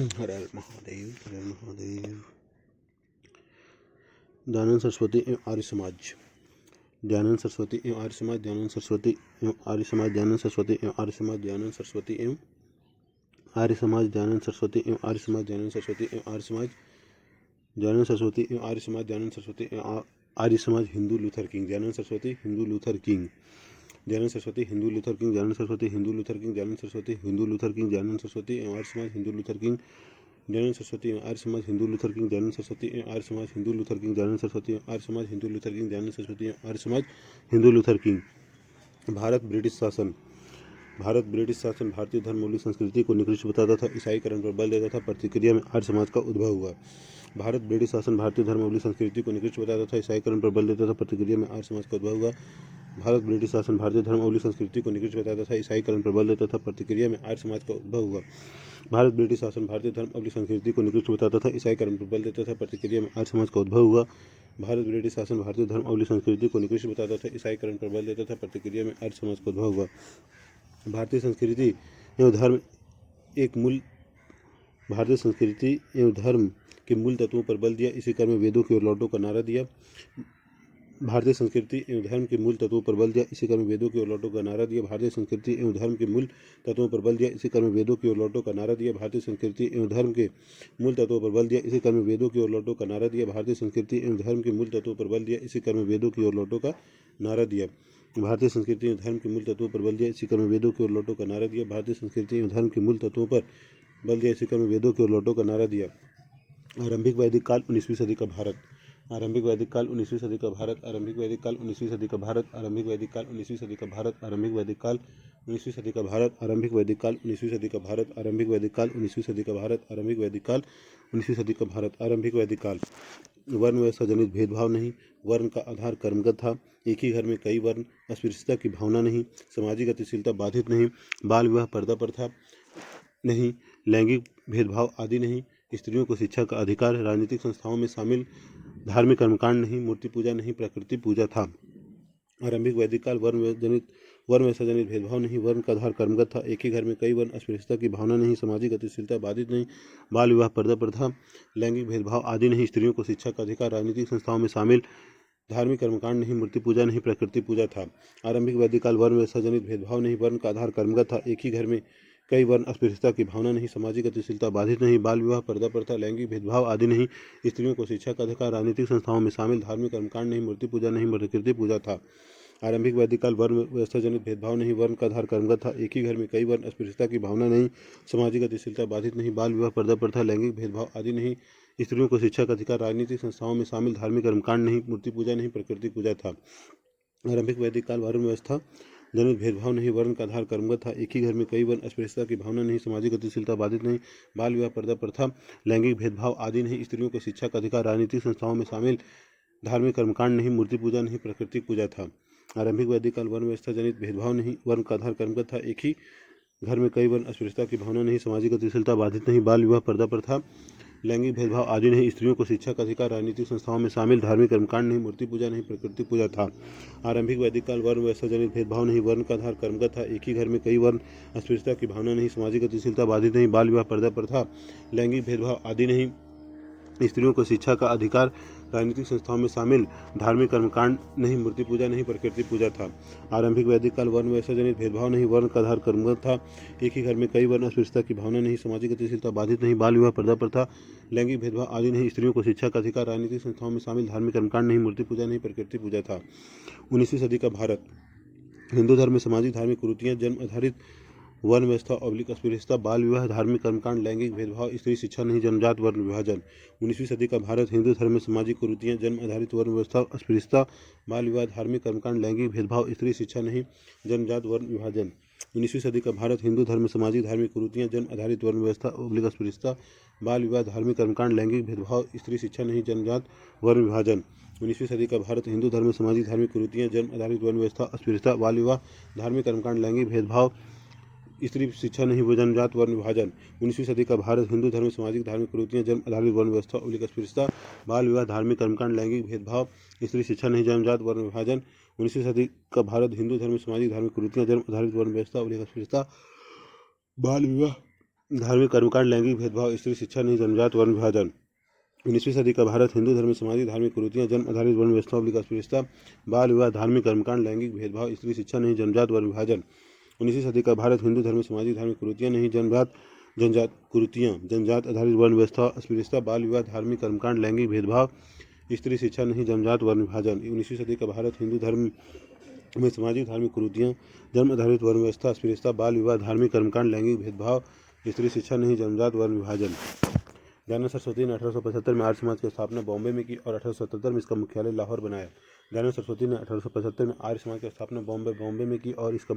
हर हर महादेव, हर हर महादेव। दयानंद सरस्वती एवं आर्य समाज। दयानंद सरस्वती एवं आर्य समाज। दयानंद सरस्वती एवं आर्य समाज। दयानंद सरस्वती एवं आर्य समाज। दयानंद सरस्वती एवं आर्य समाज। दयानंद सरस्वती एवं आर्य समाज। दयानंद सरस्वती एवं आर्य समाज। दयानंद सरस्वती एवं आर्य समाज। दयानंद सरस्वती एवं Arya Samaj. Hindu Luther king. Dayanand Saraswati Hindu Luther king. Dayanand Saraswati Hindu Luther king. Dayanand Saraswati Hindu Luther king. Dayanand Saraswati Hindu Luther king. Dayanand Saraswati एवं आर्य समाज हिंदू लूथर किंग। दयानंद सरस्वती एवं आर्य समाज हिंदू लूथर किंग। दयानंद सरस्वती एवं आर्य समाज हिंदू लूथर किंग। दयानंद सरस्वती एवं आर्य समाज हिंदू लूथर किंग। दयानंद सरस्वती एवं Arya Samaj Hindu Luther king. Bharat British शासन। भारत ब्रिटिश शासन भारतीय धर्म मूल्य संस्कृति को निकृष्ट बताता था, ईसाईकरण पर बल देता था। प्रतिक्रिया में आर्य समाज का उद्भव हुआ। भारत ब्रिटिश शासन भारतीय धर्म मूल्य संस्कृति को निकृष्ट बताता था, ईसाईकरण पर बल देता था। प्रतिक्रिया में आर्य समाज का उद्भव हुआ। भारत ब्रिटिश शासन भारतीय धर्म मूल्य संस्कृति को निकृष्ट बताता था, ईसाईकरण पर बल देता था। प्रतिक्रिया में आर्य समाज का उद्भव हुआ। भारत ब्रिटिश शासन भारतीय धर्म मूल्य संस्कृति को निकृष्ट बताता था, ईसाईकरण पर बल देता था। प्रतिक्रिया में आर्य समाज का उद्भव हुआ। भारत ब्रिटिश शासन भारतीय धर्म मूल्य संस्कृति को निकृष्ट बताता था, ईसाईकरण पर बल देता था। प्रतिक्रिया में आर्य समाज का उद्भव हुआ। भारतीय संस्कृति एवं धर्म एक मूल भारतीय संस्कृति एवं धर्म के मूल तत्वों पर बल दिया, इसी क्रम में वेदों की ओर लौटो का नारा दिया। भारतीय संस्कृति एवं धर्म के मूल तत्वों पर बल दिया, इसी क्रम में वेदों की ओर लौटो का नारा दिया। भारतीय संस्कृति एवं धर्म के मूल तत्वों पर बल दिया, इसी क्रम में वेदों की ओर लौटो का नारा दिया। भारतीय संस्कृति एवं धर्म के मूल तत्वों पर बल दिया, इसी क्रम में वेदों की ओर लौटो का नारा दिया। भारतीय संस्कृति एवं धर्म के मूल तत्वों पर बल दिया, इसी क्रम में वेदों की ओर लौटो का नारा दिया। भारतीय संस्कृति एवं धर्म के मूल तत्वों पर बल दिया, इसी क्रम में वेदों की ओर लौटो का नारा दिया। भारतीय संस्कृति एवं धर्म के मूल तत्वों पर बल दिया, इसी क्रम में वेदों की ओर लौटो का नारा दिया। आरंभिक वैदिक काल 19वीं सदी का भारत। आरंभिक वैदिक काल 19वीं सदी का भारत। आरंभिक वैदिक काल 19वीं सदी का भारत। आरंभिक वैदिक काल 19वीं सदी का भारत। आरंभिक वैदिक काल 19वीं सदी का भारत। आरंभिक वैदिक काल 19वीं सदी का भारत। आरंभिक वैदिक काल 19वीं सदी का भारत। आरंभिक वैदिक काल 19वीं सदी का भारत। आरंभिक वैदिक काल। वर्ण व्यवस्था जनित भेदभाव नहीं, वर्ण का आधार कर्मगत था। एक ही घर में कई वर्ण, अस्पृश्यता की भावना नहीं, सामाजिक गतिशीलता बाधित नहीं, बाल विवाह पर्दा प्रथा नहीं, लैंगिक भेदभाव आदि नहीं, स्त्रियों को शिक्षा का अधिकार, राजनीतिक संस्थाओं में शामिल, धार्मिक कर्मकांड नहीं, मूर्ति पूजा नहीं, प्रकृति पूजा था। आरंभिक वैदिक काल वर्ण व्यवस्था जनित भेदभाव नहीं, वर्ण का आधार कर्मगत था। एक ही घर में कई वर्ण, अस्पृश्यता की भावना नहीं, सामाजिक गतिशीलता बाधित नहीं, बाल विवाह पर्दा प्रथा, लैंगिक भेदभाव आदि नहीं, स्त्रियों को शिक्षा का अधिकार, राजनीतिक संस्थाओं में शामिल, धार्मिक कर्मकांड नहीं, मूर्ति पूजा नहीं, प्रकृति पूजा था। आरंभिक वैदिक काल वर्ण व्यवस्था जनित भेदभाव नहीं, वर्ण का आधार कर्मगत था। एक ही घर में कई वर्ण, अस्पृश्यता की भावना नहीं, सामाजिक गतिशीलता बाधित नहीं, बाल विवाह पर्दा प्रथा, लैंगिक भेदभाव आदि नहीं, स्त्रियों को शिक्षा का अधिकार, राजनीतिक संस्थाओं में शामिल, धार्मिक कर्मकांड नहीं, मूर्ति पूजा नहीं, प्रकृति पूजा था। आरंभिक वैदिक काल वर्ण व्यवस्था जनित भेदभाव नहीं, वर्ण का आधार कर्मगत था। एक ही घर में कई वर्ण, अस्पृश्यता की भावना नहीं, सामाजिक गतिशीलता बाधित नहीं, बाल विवाह पर्दा प्रथा, लैंगिक भेदभाव आदि नहीं, स्त्रियों को शिक्षा का अधिकार, राजनीतिक संस्थाओं में शामिल, धार्मिक कर्मकांड नहीं, मूर्ति पूजा नहीं, प्रकृति पूजा था। आरंभिक वैदिक काल वर्ण व्यवस्था जनित भेदभाव नहीं, वर्ण का आधार कर्मगत था। एक ही घर में कई वर्ण, अस्पृश्यता की भावना नहीं, सामाजिक गतिशीलता बाधित नहीं, बाल विवाह पर्दा प्रथा, लैंगिक भेदभाव आदि नहीं, स्त्रियों को शिक्षा का अधिकार, राजनीतिक संस्थाओं में शामिल, धार्मिक कर्मकांड नहीं, मूर्ति पूजा नहीं, प्रकृति पूजा था। आरंभिक वैदिक काल वर्ण व्यवस्था जनित भेदभाव नहीं, वर्ण का आधार कर्मगत था। एक ही घर में कई वर्ण, अस्पृश्यता की भावना नहीं, सामाजिक गतिशीलता बाधित नहीं, बाल विवाह पर्दा प्रथा, लैंगिक भेदभाव आदि नहीं, स्त्रियों को शिक्षा का अधिकार, राजनीतिक संस्थाओं में शामिल, धार्मिक कर्मकांड नहीं, मूर्ति पूजा नहीं, प्रकृति पूजा था। आरंभिक वैदिक काल वर्ण व्यवस्था जनित भेदभाव नहीं, वर्ण का आधार कर्मगत था। एक ही घर में कई वर्ण, अस्पृश्यता की भावना नहीं, सामाजिक गतिशीलता बाधित नहीं, बाल विवाह पर्दा प्रथा, लैंगिक भेदभाव आदि नहीं, स्त्रियों को शिक्षा का अधिकार, राजनीतिक संस्थाओं में शामिल, धार्मिक कर्मकांड नहीं, मूर्ति पूजा नहीं, प्रकृति पूजा था। आरंभिक वैदिक काल वर्ण व्यवस्था जनित भेदभाव नहीं, वर्ण का आधार कर्मगत था। एक ही घर में कई वर्ण, अस्पृश्यता की भावना नहीं, सामाजिक गतिशीलता बाधित नहीं, बाल विवाह पर्दा प्रथा, लैंगिक भेदभाव आदि नहीं, स्त्रियों को शिक्षा का अधिकार, राजनीतिक संस्थाओं में शामिल, धार्मिक कर्मकांड नहीं, मूर्ति पूजा नहीं, प्रकृति पूजा था। 19वीं सदी का भारत। हिंदू धर्म में सामाजिक धार्मिक कुरीतियाँ, जन्म आधारित वर्ण व्यवस्था, अस्पृश्यता, बाल विवाह, धार्मिक कर्मकांड, लैंगिक भेदभाव, स्त्री शिक्षा नहीं, जन्मजात वर्ण विभाजन। 19वीं सदी का भारत। हिंदू धर्म में सामाजिक कुरीतियाँ, जन्म आधारित वर्ण व्यवस्था, अस्पृश्यता, बाल विवाह, धार्मिक कर्मकांड, लैंगिक भेदभाव, स्त्री शिक्षा नहीं, जन्मजात वर्ण विभाजन। 19वीं सदी का भारत। हिंदू धर्म में सामाजिक धार्मिक कुरीतियाँ, जन्म आधारित वर्ण व्यवस्था, अस्पृश्यता, बाल विवाह, धार्मिक कर्मकांड, लैंगिक भेदभाव, स्त्री शिक्षा नहीं, जन्मजात वर्ण विभाजन। 19वीं सदी का भारत। हिंदू धर्म में सामाजिक धार्मिक कुरीतियाँ, जन्म आधारित वर्ण व्यवस्था, अस्पृश्यता, बाल विवाह, धार्मिक कर्मकांड, लैंगिक भेदभाव, स्त्री शिक्षा नहीं, जन्मजात वर्ण विभाजन। 19वीं सदी का भारत। हिंदू धर्म में सामाजिक धार्मिक कुरीतियाँ, जन्म आधारित वर्ण व्यवस्था, अस्पृश्यता, बाल विवाह, धार्मिक कर्मकांड, लैंगिक भेदभाव, स्त्री शिक्षा नहीं, जन्मजात वर्ण विभाजन। 19वीं सदी का भारत। हिंदू धर्म में सामाजिक धार्मिक कुरीतियाँ, जन्म आधारित वर्ण व्यवस्था, अस्पृश्यता, बाल विवाह, धार्मिक कर्मकांड, लैंगिक भेदभाव, स्त्री शिक्षा नहीं, जन्मजात वर्ण विभाजन। 19वीं सदी का भारत हिंदू धर्म, सामाजिक धार्मिक कुरीतियाँ, जन्म आधारित वर्ण व्यवस्था, अस्पृश्यता, बाल विवाह, धार्मिक कर्मकांड, लैंगिक भेदभाव, स्त्री शिक्षा नहीं, जन्मजात वर्ण विभाजन। 19वीं सदी का भारत हिंदू धर्म, सामाजिक धार्मिक कुरीतियाँ नहीं, जनजात कुरीतियाँ, जनजात आधारित वर्ण व्यवस्था, अस्पृश्यता, बाल विवाह, धार्मिक कर्मकांड, लैंगिक भेदभाव, स्त्री शिक्षा नहीं, जन्मजात वर्ण विभाजन। 19वीं सदी का भारत हिंदू धर्म में सामाजिक धार्मिक कुरीतियाँ, जन्म आधारित वर्ण व्यवस्था, अस्पृश्यता, बाल विवाह, धार्मिक कर्मकांड, लैंगिक भेदभाव, स्त्री शिक्षा नहीं, जन्मजात वर्ण विभाजन। दयानंद सरस्वती ने 1875 में आर्य समाज की स्थापना बॉम्बे में की और 1877 में इसका मुख्यालय लाहौर बनाया। दयानंद सरस्वती ने 1875 में आर्य समाज की स्थापना बॉम्बे में की और इसका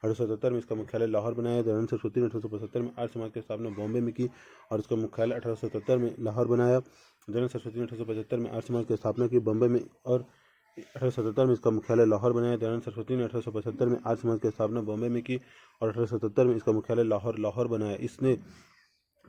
1877 में इसका मुख्यालय लाहौर बनाया। दयानंद सरस्वती ने 1875 में आर्य समाज की स्थापना बॉम्बे में की और इसका मुख्यालय 1877 में लाहौर बनाया। दयानंद सरस्वती ने 1875 में आर्य समाज की स्थापना की बॉम्बे में और 1877 में इसका मुख्यालय लाहौर बनाया। दयानंद सरस्वती ने 1875 में आर्य समाज की स्थापना बॉम्बे में की और 1877 में इसका मुख्यालय लाहौर बनाया। इसने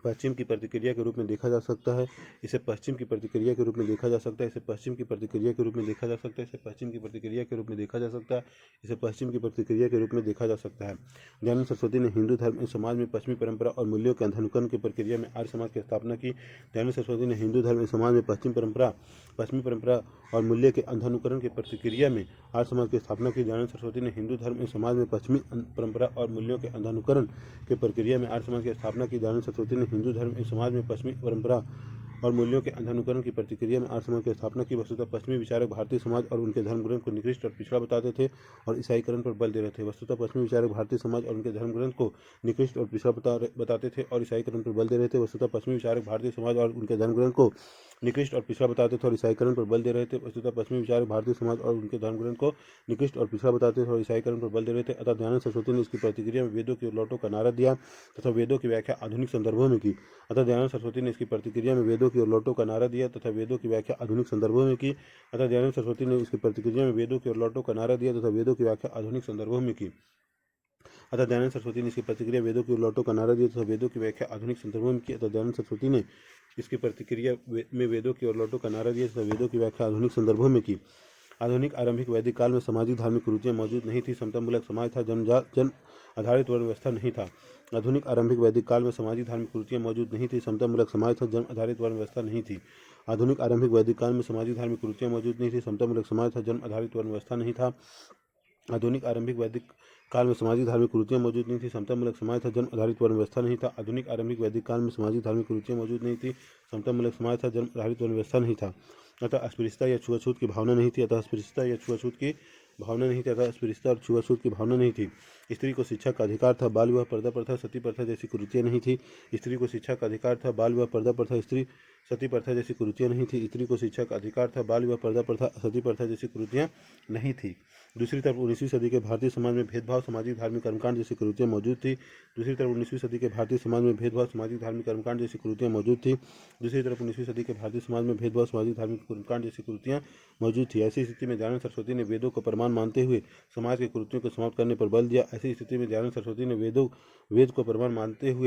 पश्चिम की प्रतिक्रिया के रूप में देखा जा सकता है, इसे पश्चिम की प्रतिक्रिया के रूप में देखा जा सकता है, इसे पश्चिम की प्रतिक्रिया के रूप में देखा जा सकता है, इसे पश्चिम की प्रतिक्रिया के रूप में देखा जा सकता है, इसे पश्चिम की प्रतिक्रिया के रूप में देखा जा सकता है। दयानंद सरस्वती ने हिंदू धर्म समाज में पश्चिमी परंपरा और मूल्यों के अंधानुकरण की प्रक्रिया में आर्य समाज की स्थापना की। दयानंद सरस्वती ने हिंदू धर्म समाज में पश्चिमी परंपरा और मूल्य के अंधानुकरण की प्रतिक्रिया में आर्य समाज की स्थापना की। दयानंद सरस्वती ने हिंदू धर्म समाज में पश्चिमी परंपरा और मूल्यों के अंधानुकरण की प्रक्रिया में आर्य समाज की स्थापना की। दयानंद सरस्वती ने हिंदू धर्म समाज में पश्चिमी परंपरा और मूल्यों के अंधानुकरण की प्रतिक्रिया में आर्य समाज की स्थापना की। वस्तुतः पश्चिमी विचारक भारतीय समाज और उनके धर्म ग्रंथ को निकृष्ट और पिछड़ा बताते थे और ईसाईकरण पर बल दे रहे थे। वस्तुतः पश्चिमी विचारक भारतीय समाज और उनके धर्म ग्रंथ को निकृष्ट और पिछड़ा बताते थे और ईसाईकरण पर बल दे रहे थे। वस्तुतः पश्चिमी विचारक भारतीय समाज और उनके धर्म ग्रंथ को निकृष्ट और पिछड़ा बताते थे और ईसाईकरण पर बल दे रहे थे। वस्तुतः पश्चिमी विचारक भारतीय समाज और उनके धर्म ग्रंथ को निकृष्ट और पिछड़ा बताते थे और ईसाईकरण पर बल दे रहे थे। अतः दयानंद सरस्वती ने इसकी प्रतिक्रिया में वेदों की ओर लौटो का नारा दिया तथा वेदों की व्याख्या आधुनिक संदर्भों में की। अतः दयानंद सरस्वती ने इसकी प्रतिक्रिया में वेदों की ओर लौटो का नारा दिया तथा वेदों की व्याख्या आधुनिक संदर्भों में की। अतः दयानंद सरस्वती ने इसकी प्रतिक्रिया में वेदों की ओर लौटो का नारा दिया तथा वेदों की व्याख्या आधुनिक संदर्भों में की। अतः दयानंद सरस्वती ने इसकी प्रतिक्रिया वेदों की ओर लौटो का नारा दिया तथा वेदों की व्याख्या आधुनिक संदर्भों में की। अतः दयानंद सरस्वती ने इसकी प्रतिक्रिया में वेदों की ओर लौटो का नारा दिया तथा वेदों की व्याख्या आधुनिक संदर्भों में की। आधुनिक आरंभिक वैदिक काल में सामाजिक धार्मिक कुरीतियाँ मौजूद नहीं थी, समतामूलक समाज था, जन आधारित वर्ण व्यवस्था नहीं था। आधुनिक आरंभिक वैदिक काल में सामाजिक धार्मिक कुरीतियाँ मौजूद नहीं थी, समतामूलक समाज था, जन आधारित वर्ण व्यवस्था नहीं थी। आधुनिक आरंभिक वैदिक काल में सामाजिक धार्मिक कुरीतियाँ मौजूद नहीं थी, समतामूलक समाज था, जन आधारित वर्ण व्यवस्था नहीं था। आधुनिक आरंभिक वैदिक काल में सामाजिक धार्मिक कुरीतियाँ मौजूद नहीं थी, समतामूलक समाज था, जन आधारित वर्ण व्यवस्था नहीं था। आधुनिक आरंभिक वैदिक काल में सामाजिक धार्मिक कुरीतियाँ मौजूद नहीं थी, समतामूलक समाज था, जन आधारित वर्ण व्यवस्था नहीं था। अतः अस्पृश्यता या छुआछूत की भावना नहीं थी, अतः अस्पृश्यता या छुआछूत की भावना नहीं थी, अतः अस्पृश्यता और छुआछूत की भावना नहीं थी। स्त्री को शिक्षा का अधिकार था, बाल विवाह, पर्दा प्रथा, सती प्रथा जैसी कुरीतियाँ नहीं थी। स्त्री को शिक्षा का अधिकार था, बाल विवाह, पर्दा प्रथा, सती प्रथा जैसी कुरीतियाँ नहीं थी। स्त्री को शिक्षा का अधिकार था, बाल विवाह, पर्दा प्रथा, सती प्रथा जैसी कुरीतियाँ नहीं थी। दूसरी तरफ 19वीं सदी के भारतीय समाज में भेदभाव, सामाजिक धार्मिक कर्मकांड जैसी कुरीतियाँ मौजूद थी। दूसरी तरफ 19वीं सदी के भारतीय समाज में भेदभाव, सामाजिक धार्मिक कर्मकांड जैसी कुरीतियाँ मौजूद थी। दूसरी तरफ 19वीं सदी के भारतीय समाज में भेदभाव, सामाजिक धार्मिक कर्मकांड जैसी कुरीतियाँ मौजूद थी। ऐसी स्थिति में दयानंद सरस्वती ने वेदों को प्रमाण मानते हुए समाज की कुरीतियों को समाप्त करने पर बल दिया। ऐसी स्थिति में दयानंद सरस्वती ने वेद को प्रमाण मानते हुए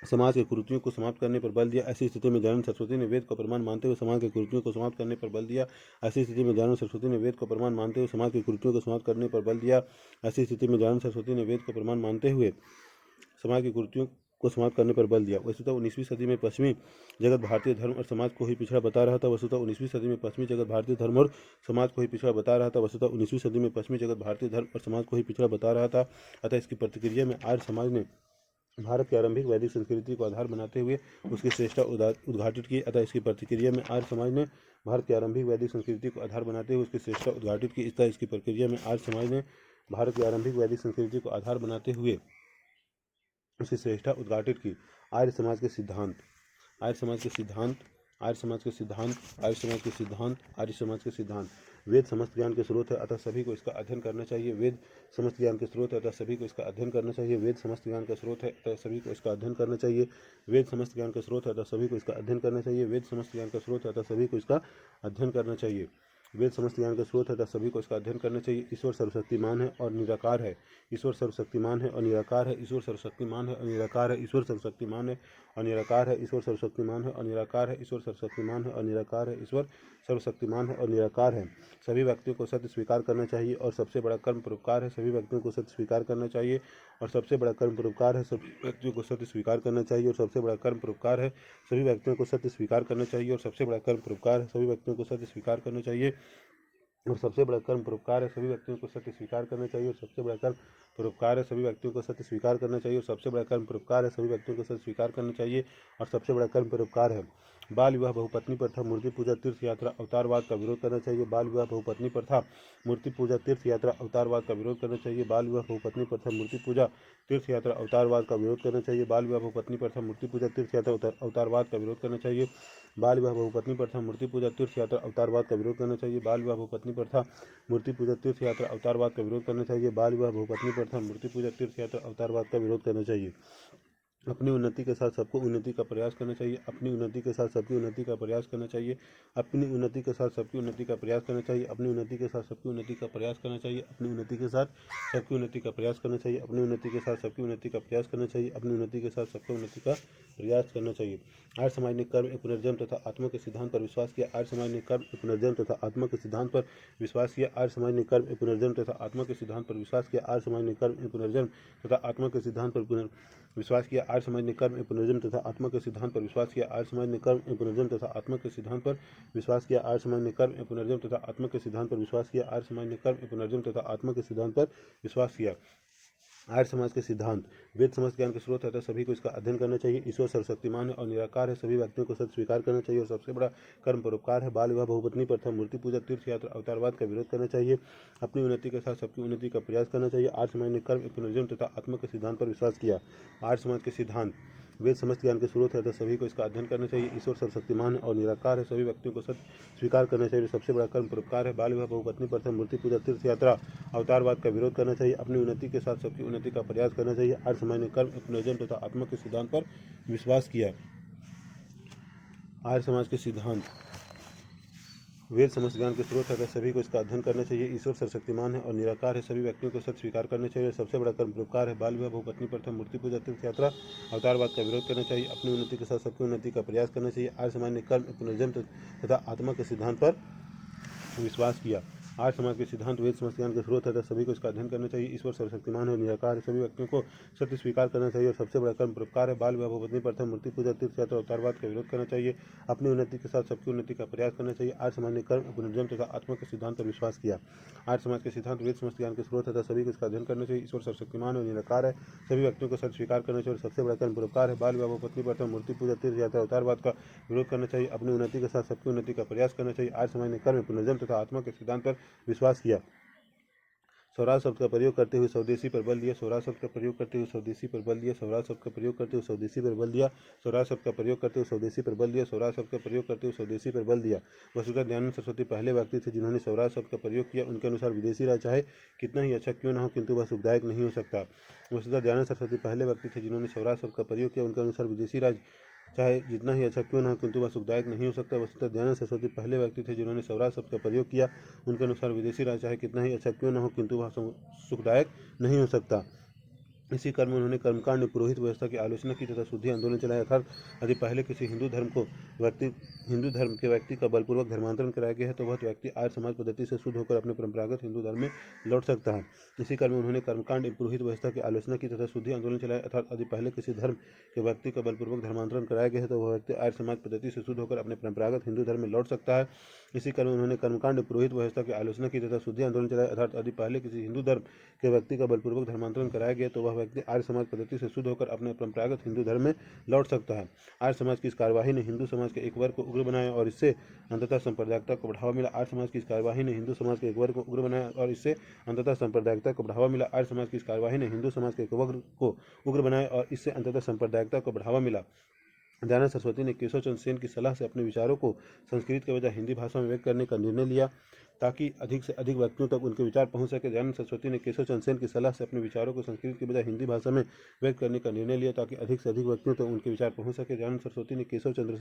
समाज के कुरीतियों को समाप्त करने पर बल दिया। ऐसी स्थिति में दयानंद सरस्वती ने वेद को प्रमाण मानते हुए समाज की कुरीतियों को समाप्त करने पर बल दिया। ऐसी स्थिति में दयानंद सरस्वती ने वेद को प्रमाण मानते हुए समाज की कुरीतियों को समाप्त करने पर बल दिया। ऐसी स्थिति में दयानंद सरस्वती ने वेद को प्रमाण मानते हुए समाज की कुरीतियों को समाप्त करने पर बल दिया। वस्तुतः 19वीं सदी में पश्चिमी जगत भारतीय धर्म और समाज को ही पिछड़ा बता रहा था। वस्तुतः 19वीं सदी में पश्चिमी जगत भारतीय धर्म और समाज को ही पिछड़ा बता रहा था। वस्तुतः 19वीं सदी में पश्चिमी जगत भारतीय धर्म और समाज को ही पिछड़ा बता रहा था। अतः इसकी प्रतिक्रिया में आर्य समाज ने भारत की आरंभिक वैदिक संस्कृति को आधार बनाते हुए उसकी श्रेष्ठता उद्घाटित की। अतः इसकी प्रतिक्रिया में आर्य समाज ने भारत की आरंभिक वैदिक संस्कृति को आधार बनाते हुए उसकी श्रेष्ठता उद्घाटित की। अतः इसकी प्रक्रिया में आर्य समाज ने भारत की आरंभिक वैदिक संस्कृति को आधार बनाते हुए उसकी श्रेष्ठता उद्घाटित की। आर्य समाज के सिद्धांत, आर्य समाज के सिद्धांत, आर्य समाज के सिद्धांत, आर्य समाज के सिद्धांत, आर्य समाज के सिद्धांत। वेद समस्त ज्ञान के स्रोत है, अतः सभी को इसका अध्ययन करना चाहिए। वेद समस्त ज्ञान के स्रोत है, अतः सभी को इसका अध्ययन करना चाहिए। वेद समस्त ज्ञान का स्रोत है, अतः सभी को इसका अध्ययन करना चाहिए। वेद समस्त ज्ञान का स्रोत है, अतः सभी को इसका अध्ययन करना चाहिए। वेद समस्त ज्ञान का स्रोत है, अतः सभी को इसका अध्ययन करना चाहिए। वेद समस्त ज्ञान का स्रोत है, अतः सभी को इसका अध्ययन करना चाहिए। ईश्वर सर्वशक्तिमान है और निराकार है। ईश्वर सर्वशक्तिमान है और निराकार है। ईश्वर सर्वशक्तिमान है और निराकार है। ईश्वर सर्वशक्तिमान है और निराकार है। ईश्वर सर्वशक्तिमान है और निराकार है। ईश्वर सर्वशक्तिमान है और निराकार है। ईश्वर सर्वशक्तिमान है और निराकार है। सभी व्यक्तियों को सत्य स्वीकार करना चाहिए और सबसे बड़ा कर्म परोपकार है। सभी व्यक्तियों को सत्य स्वीकार करना चाहिए और सबसे बड़ा कर्म परोपकार है। सभी व्यक्तियों को सत्य स्वीकार करना चाहिए और सबसे बड़ा कर्म परोपकार है। सभी व्यक्तियों को सत्य स्वीकार करना चाहिए और सबसे बड़ा कर्म परोपकार है। सभी व्यक्तियों को सत्य स्वीकार करना चाहिए और सबसे बड़ा कर्म परोपकार है। सभी व्यक्तियों को सत्य स्वीकार करना चाहिए और सबसे बड़ा कर्म परोपकार है। सभी व्यक्तियों को सत्य स्वीकार करना चाहिए और सबसे बड़ा कर्म परोपकार है। सभी व्यक्तियों को सत्य स्वीकार करना चाहिए और सबसे बड़ा कर्म परोपकार है। बाल विवाह, बहुपत्नी प्रथा, मूर्ति पूजा, तीर्थ यात्रा, अवतारवाद का विरोध करना चाहिए। बाल विवाह, बहुपत्नी प्रथा, मूर्ति पूजा, तीर्थ यात्रा, अवतारवाद का विरोध करना चाहिए। बाल विवाह, बहुपत्नी प्रथा, मूर्ति पूजा, तीर्थ यात्रा, अवतारवाद का विरोध करना चाहिए। बाल विवाह, बहुपत्नी प्रथा, मूर्ति पूजा, तीर्थ यात्रा, अवतारवाद का विरोध करना चाहिए। बाल विवाह, बहुपत्नी प्रथा, मूर्ति पूजा, तीर्थ यात्रा, अवतारवाद का विरोध करना चाहिए। बाल विवाह, बहुपत्नी प्रथा, मूर्ति पूजा, तीर्थ यात्रा, अवतारवाद का विरोध करना चाहिए। बाल विवाह, बहुपत्नी प्रथा, मूर्ति पूजा, तीर्थ यात्रा, अवतारवाद का विरोध करना चाहिए। अपनी उन्नति के साथ सबको उन्नति का प्रयास करना चाहिए। अपनी उन्नति के साथ सबकी उन्नति का प्रयास करना चाहिए। अपनी उन्नति के साथ सबकी उन्नति का प्रयास करना चाहिए। अपनी उन्नति के साथ सबकी उन्नति का प्रयास करना चाहिए। अपनी उन्नति के साथ सबकी उन्नति का प्रयास करना चाहिए। अपनी उन्नति के साथ सबकी उन्नति का प्रयास करना चाहिए। अपनी उन्नति के साथ सबकी उन्नति का प्रयास करना चाहिए। आर्य समाज ने कर्म, पुनर्जन्म तथा आत्मा के सिद्धांत पर विश्वास किया। आर्य समाज ने कर्म, पुनर्जन्म तथा आत्मा के सिद्धांत पर विश्वास किया। आर्य समाज ने कर्म, पुनर्जन्म तथा आत्मा के सिद्धांत पर विश्वास किया। आर्य समाज ने कर्म, पुनर्जन्म तथा आत्मा के सिद्धांत पर विश्वास किया। आर्य समाज ने कर्म, पुनर्जन्म तथा आत्मा के सिद्धांत पर विश्वास किया। आर्य समाज ने कर्म, पुनर्जन्म तथा आत्मा के सिद्धांत पर विश्वास किया। आर्य समाज ने कर्म, पुनर्जन्म तथा आत्मा के सिद्धांत पर विश्वास किया। आर्य समाज ने कर्म, पुनर्जन्म तथा आत्मा के सिद्धांत पर विश्वास किया। आर्य समाज के सिद्धांत, वेद समस्त ज्ञान के स्रोत है, सभी को इसका अध्ययन करना चाहिए। ईश्वर सर्वशक्तिमान है और निराकार है। सभी व्यक्तियों को सत्य स्वीकार करना चाहिए और सबसे बड़ा कर्म परोपकार है। बाल विवाह, बहुपत्नी प्रथा, मूर्ति पूजा, तीर्थ यात्रा, अवतारवाद का विरोध करना चाहिए। अपनी उन्नति के साथ सबकी उन्नति का प्रयास करना चाहिए। आर्य समाज ने कर्म, पुनर्जन्म तथा आत्मा के सिद्धांत पर विश्वास किया। आर्य समाज के सिद्धांत, वेद समस्त ज्ञान के स्रोत है, सभी को इसका अध्ययन करना चाहिए। ईश्वर सर्वशक्तिमान है और निराकार है। सभी व्यक्तियों को सत्य स्वीकार करना चाहिए। सबसे बड़ा कर्म परोपकार है। बाल विवाह, बहुपत्नी प्रथा, मूर्ति पूजा, तीर्थ यात्रा, अवतारवाद का विरोध करना चाहिए। अपनी उन्नति के साथ सबकी उन्नति का प्रयास करना चाहिए। आर्य समाज ने कर्म, पुनर्जन्म तथा आत्मा के सिद्धांत पर विश्वास किया। आर्य समाज के सिद्धांत, वेद समस्त ज्ञान के स्रोत है, सभी को इसका अध्ययन करना चाहिए। ईश्वर सर्वशक्तिमान है और निराकार है। सभी व्यक्तियों को सत्य स्वीकार करना चाहिए। सबसे बड़ा कर्म परोपकार है। बाल विवाह, बहुपत्नी प्रथा, मूर्ति पूजा, तीर्थ यात्रा, अवतारवाद का विरोध करना चाहिए। अपनी उन्नति के साथ सबकी उन्नति का प्रयास करना चाहिए। आर्य समाज ने कर्म, पुनर्जन्म तथा आत्मा के सिद्धांत पर विश्वास किया। आर्य समाज के सिद्धांत, वेद समस्त ज्ञान के स्रोत है, सभी को इसका अध्ययन करना चाहिए। ईश्वर सर्वशक्तिमान है, निराकार है। सभी व्यक्तियों को सत्य स्वीकार करना चाहिए और सबसे बड़ा कर्म परोपकार है। बाल विवाह, बहुपत्नी प्रथा, मूर्ति पूजा, तीर्थ यात्रा, अवतारवाद का विरोध करना चाहिए। अपनी उन्नति के साथ सबकी उन्नति का प्रयास करना चाहिए। आर्य समाज ने कर्म, पुनर्जन्म तथा आत्मा के सिद्धांत पर विश्वास किया। आर्य समाज के सिद्धांत, वेद समस्त ज्ञान के स्रोत है, सभी को इसका अध्ययन करना चाहिए। ईश्वर सर्वशक्तिमान है, निराकार है। सभी व्यक्तियों को सत्य स्वीकार करना चाहिए और सबसे बड़ा कर्म परोपकार है। बाल विवाह, बहुपत्नी प्रथा, मूर्ति पूजा, तीर्थ यात्रा, अवतारवाद का विरोध करना चाहिए। अपनी उन्नति के साथ सबकी उन्नति का प्रयास करना चाहिए। आर्य समाज ने कर्म, पुनर्जन्म तथा आत्मा के सिद्धांत पर विश्वास किया। स्वराज शब्द का प्रयोग करते हुए स्वदेशी पर बल दिया। स्वराज शब्द का प्रयोग करते हुए स्वदेशी पर बल दिया। स्वराज शब्द का प्रयोग करते हुए स्वदेशी पर बल दिया। स्वराज शब्द का प्रयोग करते हुए स्वदेशी पर बल दिया। स्वराज शब्द का प्रयोग करते हुए स्वदेशी पर बल दिया। वसुधा दयानंद सरस्वती पहले व्यक्ति थे जिन्होंने स्वराज शब्द का प्रयोग किया। उनके अनुसार विदेशी राज चाहे कितना ही अच्छा क्यों न हो, किंतु वह सुखदायक नहीं हो सकता। वसुधा दयानंद सरस्वती पहले व्यक्ति थे जिन्होंने स्वराज शब्द का प्रयोग किया। उनके अनुसार विदेशी राज चाहे जितना ही अच्छा क्यों न हो, किंतु वह सुखदायक नहीं हो सकता। वसुधा दयानंद सरस्वती पहले व्यक्ति थे जिन्होंने स्वराज शब्द का प्रयोग किया। उनके अनुसार विदेशी राज चाहे कितना ही अच्छा क्यों न हो, किंतु वह सुखदायक नहीं हो सकता। इसी क्रम में उन्होंने कर्मकांड, पुरोहित व्यवस्था की आलोचना की तथा शुद्धि आंदोलन चलाया। अर्थात यदि पहले किसी हिंदू धर्म के व्यक्ति का बलपूर्वक धर्मांतरण कराया गया है तो वह व्यक्ति आर्य समाज पद्धति से शुद्ध होकर अपने परंपरागत हिंदू धर्म में लौट सकता है। इसी क्रम में उन्होंने कर्मकांड, पुरोहित व्यवस्था की आलोचना की तथा शुद्धि आंदोलन चलाया। अर्थात यदि पहले किसी धर्म के व्यक्ति का बलपूर्वक धर्मांतरण कराया गया है तो वह व्यक्ति आर्य समाज पद्धति से शुद्ध होकर अपने परंपरागत हिंदू धर्म में लौट सकता है। इसी क्रम में उन्होंने कर्मकांड, पुरोहित व्यवस्था की आलोचना की तथा शुद्धि आंदोलन चलाया। अर्थात यदि पहले किसी हिंदू धर्म के व्यक्ति का बलपूर्वक धर्मांतरण कराया गया तो वह व्यक्ति आर्य समाज पद्धति से शुद्ध होकर अपने परंपरागत हिंदू धर्म में लौट सकता है। आर्य समाज की इस कार्यवाही ने हिंदू समाज के एक वर्ग को उग्र बनाया और इससे अंततः सांप्रदायिकता को बढ़ावा मिला। आर्य समाज की इस कार्यवाही ने हिंदू समाज के एक वर्ग को उग्र बनाया और इससे अंततः सांप्रदायिकता को बढ़ावा मिला। आर्य समाज की इस कार्यवाही ने हिंदू समाज के एक वर्ग को उग्र बनाया और इससे अंततः सांप्रदायिकता को बढ़ावा मिला। दयानंद सरस्वती ने केशव चंद्र सेन की सलाह से अपने विचारों को संस्कृत के बजाय हिंदी भाषा में व्यक्त करने का निर्णय लिया ताकि अधिक से अधिक व्यक्तियों तक उनके विचार पहुंच सके। दयानंद सरस्वती ने केशव चंद्र सेन की सलाह से अपने विचारों को संस्कृत के बजाय हिंदी भाषा में व्यक्त करने का निर्णय लिया ताकि अधिक से अधिक व्यक्तियों तक उनके विचार पहुंच सके। दयानंद सरस्वती ने केशव चंद्र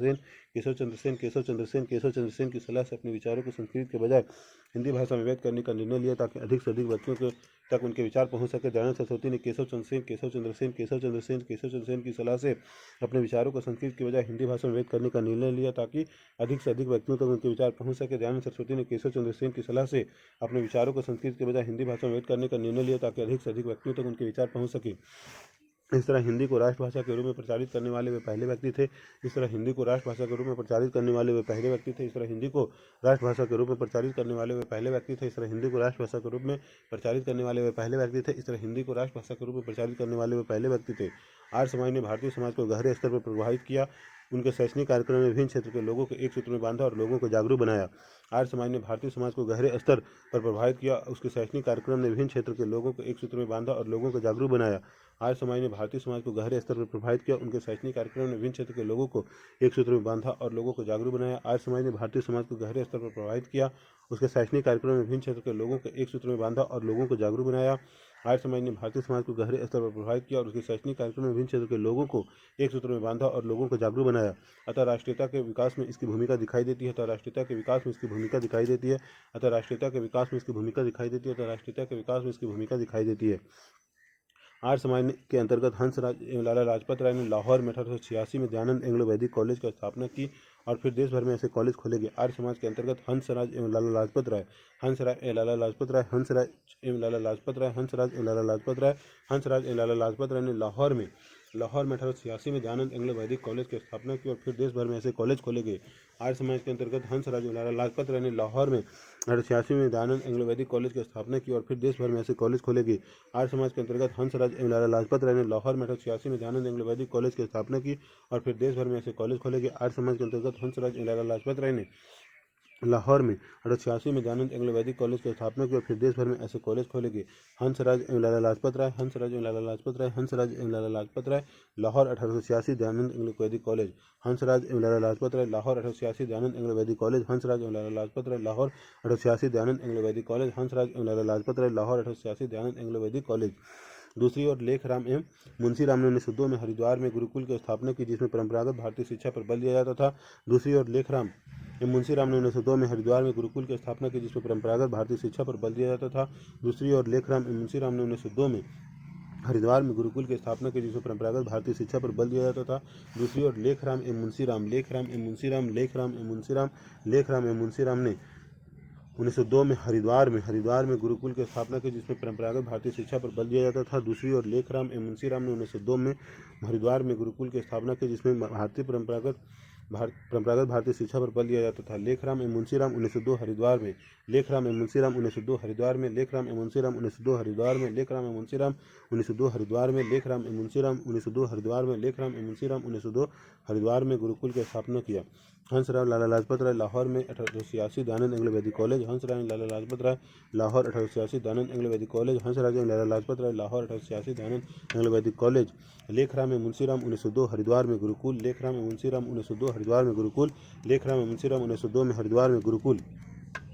सेन की सलाह से अपने विचारों को संस्कृत के बजाय हिंदी भाषा में व्यक्त करने का निर्णय लिया ताकि अधिक से अधिक व्यक्तियों तक उनके विचार पहुंच सके। दयानंद सरस्वती ने केशव चंद्र सेन की सलाह से अपने विचारों को संस्कृत के बजाय हिंदी भाषा में व्यक्त करने का निर्णय लिया ताकि अधिक से अधिक व्यक्तियों तक उनके विचार पहुंच सके। दयानंद सरस्वती ने केशव चंद्र सेन सेन की सलाह से अपने विचारों को संस्कृत के बजाय हिंदी भाषा में व्यक्त करने का निर्णय लिया ताकि अधिक से अधिक व्यक्तियों तक उनके विचार पहुंच सके। इस तरह हिंदी को राष्ट्रभाषा के रूप में प्रचारित करने वाले वे पहले व्यक्ति थे। इस तरह हिंदी को राष्ट्रभाषा के रूप में प्रचारित करने वाले वे पहले व्यक्ति थे। इस तरह हिंदी को राष्ट्रभाषा के रूप में प्रचारित करने वाले वे पहले व्यक्ति थे। इस तरह हिंदी को राष्ट्रभाषा के रूप में प्रचारित करने वाले वे पहले व्यक्ति थे। इस तरह हिंदी को राष्ट्रभाषा के रूप में प्रचारित करने वाले वे पहले व्यक्ति थे। आर्य समाज ने भारतीय समाज को गहरे स्तर पर प्रभावित किया। उनके शैक्षणिक कार्यक्रम में विभिन्न क्षेत्र के लोगों को एक सूत्र में बांधा और लोगों को जागरूक बनाया। आर्य समाज ने भारतीय समाज को गहरे स्तर पर प्रभावित किया। उसके शैक्षणिक कार्यक्रम ने विभिन्न क्षेत्र के लोगों को एक सूत्र में बांधा और लोगों को जागरूक बनाया। आर्य समाज ने भारतीय समाज को गहरे स्तर पर प्रभावित किया। उनके शैक्षणिक कार्यक्रम ने विभिन्न क्षेत्र के लोगों को एक सूत्र में बांधा और लोगों को जागरूक बनाया। आर्य समाज ने भारतीय समाज को गहरे स्तर पर प्रभावित किया। उसके शैक्षणिक कार्यक्रम में विभिन्न क्षेत्र के लोगों को एक सूत्र में बांधा और लोगों को जागरूक बनाया। आर्य समाज ने भारतीय समाज को गहरे स्तर पर प्रभावित किया और उसके शैक्षणिक कार्यक्रम में विभिन्न क्षेत्र के लोगों को एक सूत्र में बांधा और लोगों को जागरूक बनाया। अतः राष्ट्रीयता के विकास में इसकी भूमिका दिखाई देती है। अतः राष्ट्रीयता के विकास में इसकी भूमिका दिखाई देती है। अतः राष्ट्रीयता के विकास में इसकी भूमिका दिखाई देती है। अतः राष्ट्रीयता के विकास में इसकी भूमिका दिखाई देती है। आर्य समाज के अंतर्गत हंसराज एवं लाला लाजपत राय ने लाहौर में 1886 में दयानंद एंग्लो वैदिक कॉलेज की स्थापना की और फिर देश भर में ऐसे कॉलेज खोले गए। आर्य समाज के अंतर्गत हंसराज एवं लाला लाजपत राय, हंसराज एवं लाला लाजपत राय, हंसराज एवं लाला लाजपत राय, हंसराज एवं लाला लाजपत राय, हंसराज एवं लाला लाजपत राय ने लाहौर में 1886 में दयानंद एंग्लो वैदिक कॉलेज की स्थापना की और फिर देश भर में ऐसे कॉलेज खोले गए। आर्य समाज के अंतर्गत हंसराज एवं लाला लाजपत राय ने लाहौर में 1886 में दयानंद एंग्लो वैदिक कॉलेज की स्थापना की और फिर देश भर में ऐसे कॉलेज खोले गए। आर्य समाज के अंतर्गत हंसराज एवं लाला लाजपत राय ने लाहौर में 1886 में दयानंद एंग्लो वैदिक कॉलेज की स्थापना की और फिर देश भर में ऐसे कॉलेज खोले गए। आर्य समाज के अंतर्गत हंसराज एवं लाला लाजपत राय ने लाहौर में 1886 में दयानंद एंग्लो वैदिक कॉलेज की स्थापना की और फिर देश भर में ऐसे कॉलेज खोले गए। हंसराज एवं लाला लाजपत राय, हंसराज एवं लाला लाजपत राय, हंसराज एवं लाला लाजपत राय, लाहौर 1886 दयानंद एंग्लो वैदिक कॉलेज, हंसराज एवं लाला लाजपत राय, लाहौर 1886 दयानंद एंग्लो वैदिक कॉलेज, हंसराज एवं लाला लाजपत राय, लाहौर 1886 दयानंद एंग्लो वैदिक कॉलेज, हंसराज एवं लाला लाजपत राय, लाहौर 1886 दयानंद एंग्लो वैदिक कॉलेज। दूसरी ओर लेखराम एवं मुंशीराम ने 1902 में हरिद्वार में गुरुकुल की स्थापना की जिसमें परंपरागत भारतीय शिक्षा पर बल दिया जाता था। दूसरी ओर लेखराम एवं मुंशीराम ने 1902 में हरिद्वार में गुरुकुल की स्थापना की जिसमें परंपरागत भारतीय शिक्षा पर बल दिया जाता था। दूसरी ओर लेखराम एवं मुंशीराम ने 1902 में हरिद्वार में गुरुकुल की स्थापना की जिसमें परंपरागत भारतीय शिक्षा पर बल दिया जाता था। दूसरी ओर लेखराम एवं मुंशीराम ने 1902 में हरिद्वार में गुरुकुल की स्थापना की जिसमें परंपरागत भारतीय शिक्षा पर बल दिया जाता था। दूसरी ओर लेखराम एवं मुंशीराम ने 1902 में हरिद्वार में गुरुकुल की स्थापना की जिसमें परंपरागत भारतीय शिक्षा पर बल दिया जाता था। लेखराम एवं मुंशीराम 1902 हरिद्वार में, लेखराम एवं मुंशीराम 1902 हरिद्वार में, लेखराम एवं मुंशीराम 1902 हरिद्वार में, लेखराम एवं मुंशीराम 1902 हरिद्वार में, लेखराम एवं मुंशीराम 1902 हरिद्वार में, लेखराम एवं मुंशीराम 1902 हरिद्वार में गुरुकुल की स्थापना किया। हंसराज लाला लाजपत राय लाहौर में 1886 दयानंद एंग्लो वैदिक कॉलेज, हंसराज लाला लाजपत राय लाहौर 1886 दयानंद एंग्लो वैदिक कॉलेज, हंसराज लाला लाजपत राय लाहौर 1886 दयानंद एंग्लो वैदिक कॉलेज। लेखराम एवं मुंशीराम 1902 हरिद्वार में गुरुकुल, लेखराम एवं मुंशीराम 1902 हरिद्वार में गुरुकुल, लेखराम एवं मुंशीराम 1902 में हरिद्वार में गुरुकुल।